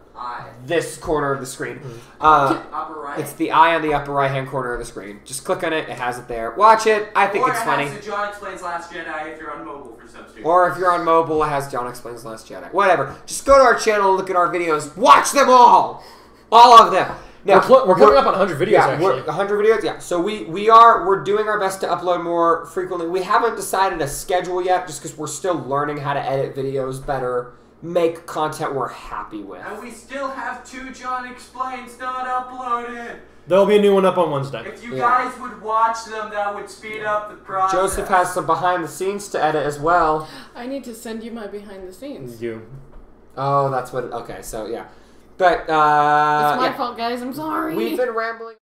this corner of the screen. Upper right. It's the eye on the upper right-hand corner of the screen. Just click on it. It has it there. Watch it. I think it's funny. Or it has the John Explains Last Jedi if you're on mobile for some students. Or if you're on mobile, it has John Explains Last Jedi. Whatever. Just go to our channel and look at our videos. Watch them all. All of them. Now, we're coming up on 100 videos, actually. 100 videos, yeah. So we're doing our best to upload more frequently. We haven't decided a schedule yet, just because we're still learning how to edit videos better, make content we're happy with. And we still have 2 John Explains not uploaded. There'll be a new one up on Wednesday. If you guys would watch them, that would speed up the process. Joseph has some behind the scenes to edit as well. I need to send you my behind the scenes. Oh, that's what. Okay, so yeah. But, it's my fault, guys. I'm sorry. We've been rambling.